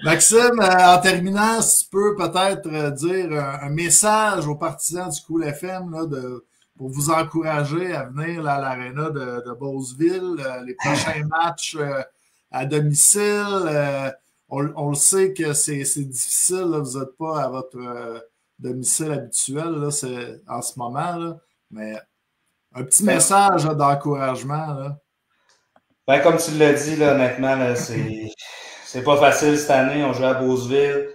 Maxime, en terminant, si tu peux peut-être dire un message aux partisans du Cool FM là, pour vous encourager à venir là, à l'aréna de Beauceville, les prochains matchs à domicile. On le sait que c'est difficile, là, vous n'êtes pas à votre domicile habituel là, en ce moment, là, mais un petit message d'encouragement. Là. Ben, comme tu l'as dit, là, honnêtement, là, c'est pas facile cette année. On joue à Beauceville.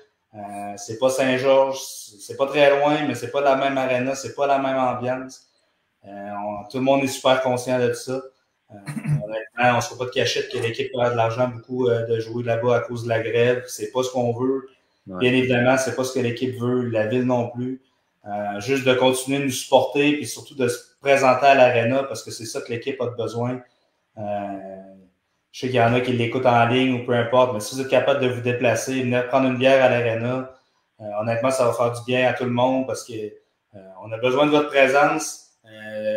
C'est pas Saint-Georges. C'est pas très loin, mais c'est pas la même aréna. C'est pas la même ambiance. Tout le monde est super conscient de ça. Honnêtement, on ne se fait pas de cachette que l'équipe perd de l'argent beaucoup de jouer là-bas à cause de la grève. C'est pas ce qu'on veut. Ouais. Bien évidemment, c'est pas ce que l'équipe veut. La ville non plus. Juste de continuer de nous supporter et surtout de se présenter à l'aréna parce que c'est ça que l'équipe a besoin. Je sais qu'il y en a qui l'écoutent en ligne ou peu importe, mais si vous êtes capable de vous déplacer, venir prendre une bière à l'aréna, honnêtement, ça va faire du bien à tout le monde parce que on a besoin de votre présence.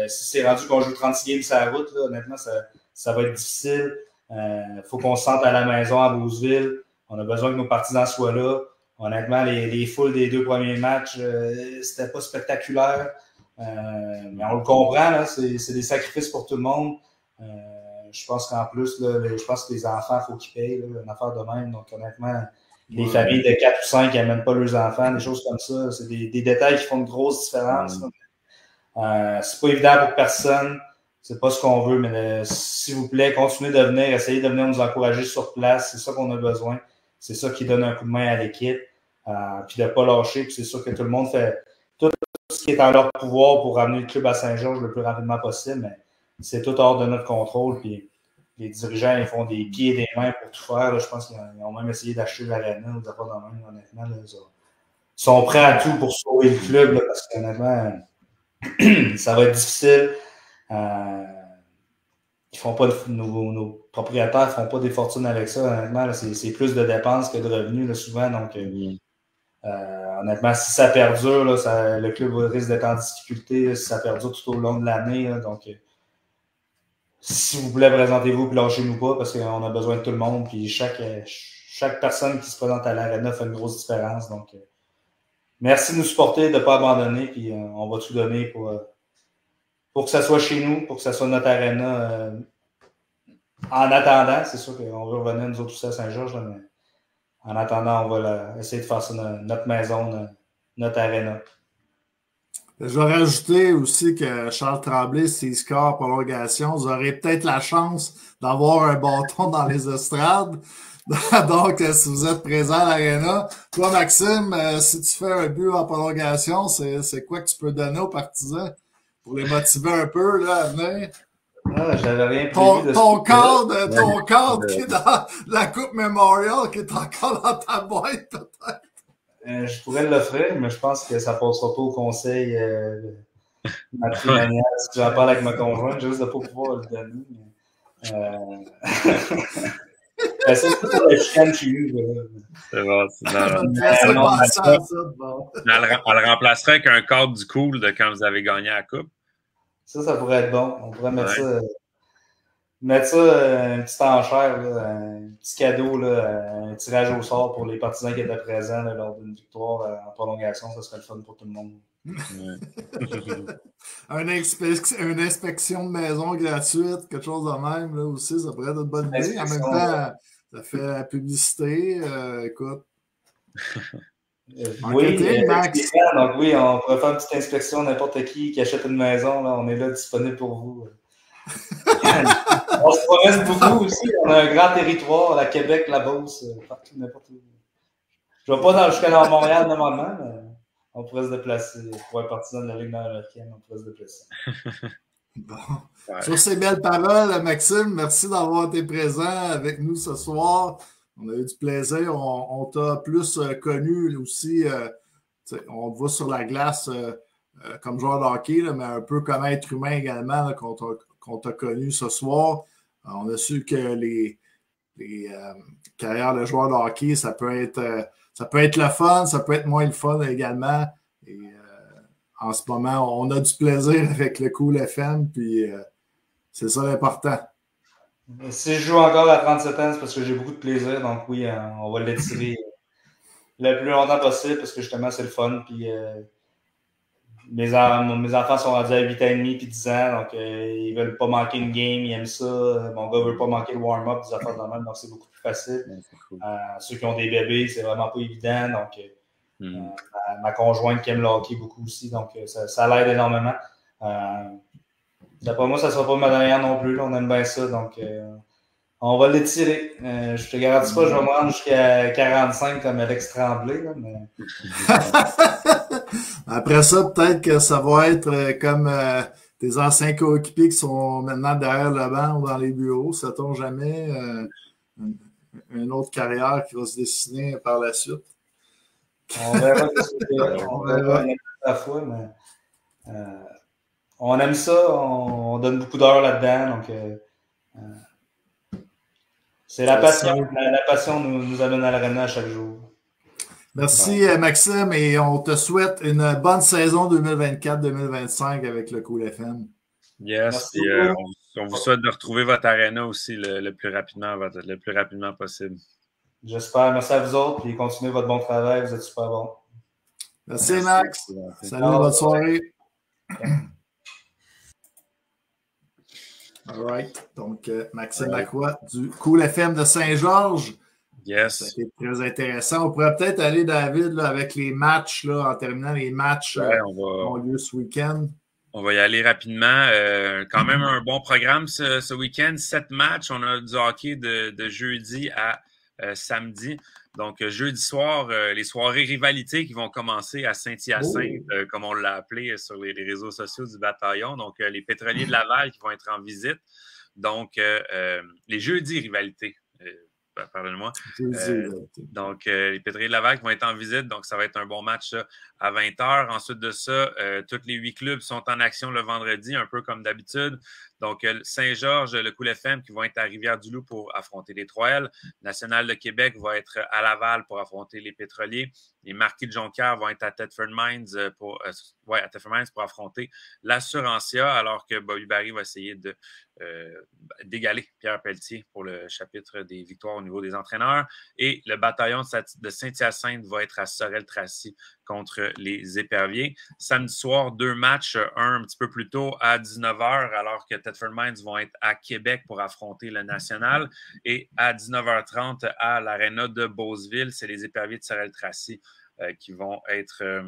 Si c'est rendu qu'on joue 36 games sur la route, là, honnêtement, ça va être difficile. Faut qu'on se sente à la maison à Beauceville. On a besoin que nos partisans soient là. Honnêtement, les foules des 2 premiers matchs, c'était pas spectaculaire. Mais on le comprend, là, c'est des sacrifices pour tout le monde. Je pense qu'en plus, là, je pense que les enfants, il faut qu'ils payent, là, une affaire de même. Donc, honnêtement, les familles de 4 ou 5 qui n'amènent pas leurs enfants, des choses comme ça, c'est des détails qui font une grosse différence. C'est pas évident pour personne. C'est pas ce qu'on veut, mais s'il vous plaît, continuez de venir, essayez de venir nous encourager sur place. C'est ça qu'on a besoin. C'est ça qui donne un coup de main à l'équipe. puis de ne pas lâcher. Puis c'est sûr que tout le monde fait tout ce qui est en leur pouvoir pour ramener le club à Saint-Georges le plus rapidement possible, mais c'est tout hors de notre contrôle. Puis les dirigeants, ils font des pieds et des mains pour tout faire. Là. Je pense qu'ils ont même essayé d'acheter l'aréna ou de pas dans le même, honnêtement. Là, ils sont prêts à tout pour sauver le club là, parce qu'honnêtement, ça va être difficile. Ils font pas nos propriétaires ne font pas des fortunes avec ça. Honnêtement, c'est plus de dépenses que de revenus là, souvent. Donc, honnêtement, si ça perdure, là, le club risque d'être en difficulté là, si ça perdure tout au long de l'année. Là, donc, si vous voulez, présentez-vous et lâchez-nous pas parce qu'on a besoin de tout le monde. Puis chaque personne qui se présente à l'aréna fait une grosse différence. Donc, merci de nous supporter, de ne pas abandonner. Puis on va tout donner pour que ça soit chez nous, pour que ça soit notre aréna. En attendant, c'est sûr qu'on va revenir nous autres aussi à Saint-Georges, mais en attendant, on va essayer de faire ça notre maison, notre aréna. Je vais rajouter aussi que Charles Tremblay, s'il score en prolongation, vous aurez peut-être la chance d'avoir un bâton dans les estrades. Donc, si vous êtes présent à l'aréna, toi, Maxime, si tu fais un but en prolongation, c'est quoi que tu peux donner aux partisans pour les motiver un peu là, à venir? Ah, j'avais rien prévu ton cadre qui est dans la Coupe Memorial, qui est encore dans ta boîte, peut-être. Je pourrais l'offrir, mais je pense que ça ne passera pas au conseil matrimonial. Si j'en parle avec ma conjointe, je risque de ne pas pouvoir le donner. C'est tout pour la chicane chez nous. C'est bon. Elle remplacerait avec un cadre du cool de quand vous avez gagné la Coupe. Ça pourrait être bon. On pourrait mettre ça une petite enchère, là, un petit cadeau, là, un tirage au sort pour les partisans qui étaient présents là, lors d'une victoire en prolongation. Ça serait le fun pour tout le monde. Une inspection de maison gratuite, quelque chose de même là, aussi, ça pourrait être une bonne idée. En même temps, ça fait la publicité. Écoute. Oui, Max. Donc oui, on pourrait faire une petite inspection n'importe qui achète une maison. Là, on est là disponible pour vous. On se promène beaucoup aussi. On a un grand territoire, la Québec, la Beauce, partout, n'importe où. Je ne vais pas jusqu'à Montréal normalement, mais on pourrait se déplacer. Pour un partisan de la Ligue nord-américaine, on pourrait se déplacer. Bon. Ouais. Sur ces belles paroles, Maxime, merci d'avoir été présent avec nous ce soir. On a eu du plaisir. On t'a plus connu aussi. On te voit sur la glace comme joueur de hockey, là, mais un peu comme être humain également là, qu'on t'a connu ce soir. On a su que les carrières de joueurs de hockey, ça peut être le fun, ça peut être moins le fun également. Et en ce moment, on a du plaisir avec le Cool FM, puis c'est ça l'important. Si je joue encore à 37 ans, c'est parce que j'ai beaucoup de plaisir. Donc oui, on va l'étirer le plus longtemps possible parce que justement, c'est le fun. Puis mes enfants sont rendus à 8 ans et demi puis 10 ans. Donc ils veulent pas manquer une game, ils aiment ça. Mon gars veut pas manquer le warm-up, des affaires de même. Donc c'est beaucoup plus facile. Cool. Ceux qui ont des bébés, c'est vraiment pas évident. Donc ma conjointe qui aime le hockey beaucoup aussi. Donc ça l'aide énormément. D'après moi, ça ne sera pas ma dernière non plus. Là, on aime bien ça. Donc, on va l'étirer. Je te garantis pas que je vais me rendre jusqu'à 45 comme Alex Tremblay. Là, mais... Après ça, peut-être que ça va être comme tes anciens coéquipiers qui sont maintenant derrière le banc ou dans les bureaux. Ça ne tombe jamais une autre carrière qui va se dessiner par la suite. On verra. On verra la fois, mais... on aime ça, on donne beaucoup d'heures là-dedans, donc c'est la passion. La passion nous amène à l'aréna chaque jour. Merci Maxime et on te souhaite une bonne saison 2024-2025 avec le Cool FM. Yes, et on vous souhaite de retrouver votre aréna aussi le plus rapidement possible. J'espère. Merci à vous autres et continuez votre bon travail, vous êtes super bons. Merci Max. Salut, bonne soirée. All right. Donc, Maxime Lacroix du Cool FM de Saint-Georges. Yes. C'était très intéressant. On pourrait peut-être aller, David, là, avec les matchs, là, en terminant les matchs qui ont lieu ce week-end. On va y aller rapidement. Quand même un bon programme ce week-end. 7 matchs. On a du hockey de jeudi à samedi. Donc, jeudi soir, les soirées rivalités qui vont commencer à Saint-Hyacinthe, comme on l'a appelé sur les réseaux sociaux du bataillon. Donc, les pétroliers de Laval qui vont être en visite. Donc, les jeudis rivalités. Pardonnez-moi. Donc, les pétroliers de Laval qui vont être en visite. Donc, ça va être un bon match ça, à 20h. Ensuite de ça, tous les 8 clubs sont en action le vendredi, un peu comme d'habitude. Donc, Saint-Georges, le Cool FM qui vont être à Rivière-du-Loup pour affronter les 3L. National de Québec va être à Laval pour affronter les pétroliers. Les Marquis de Jonquière vont être à Thetford Mines pour affronter l'Assurantia, alors que Bobby Barry va essayer d'égaler Pierre Pelletier pour le chapitre des victoires au niveau des entraîneurs. Et le bataillon de Saint-Hyacinthe va être à Sorel-Tracy contre les Éperviers. Samedi soir, 2 matchs, un petit peu plus tôt à 19h, alors que Thetford Mines vont être à Québec pour affronter le National. Et à 19h30 à l'Arena de Beauceville, c'est les Éperviers de Sorel-Tracy qui vont être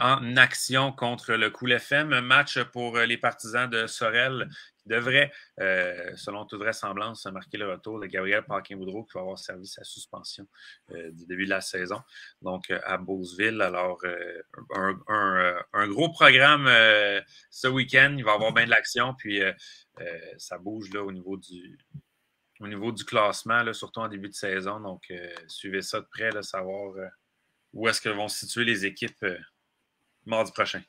en action contre le Cool FM. Un match pour les partisans de Sorel qui devrait, selon toute vraisemblance, marquer le retour de Gabriel Paquin-Boudreau qui va avoir servi sa suspension du début de la saison. Donc, à Beauceville. Alors, un gros programme ce week-end. Il va y avoir bien de l'action. Puis, ça bouge là, au niveau du classement, là, surtout en début de saison. Donc, suivez ça de près, là, savoir où est-ce que vont se situer les équipes mardi prochain.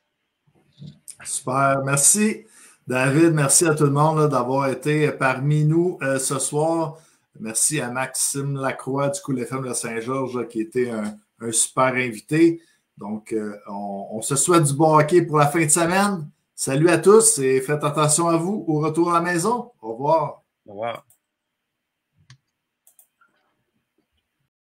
Super. Merci, David. Merci à tout le monde d'avoir été parmi nous ce soir. Merci à Maxime Lacroix du Cool FM de Saint-Georges qui était un super invité. Donc, on se souhaite du bon hockey pour la fin de semaine. Salut à tous et faites attention à vous au retour à la maison. Au revoir. Au revoir.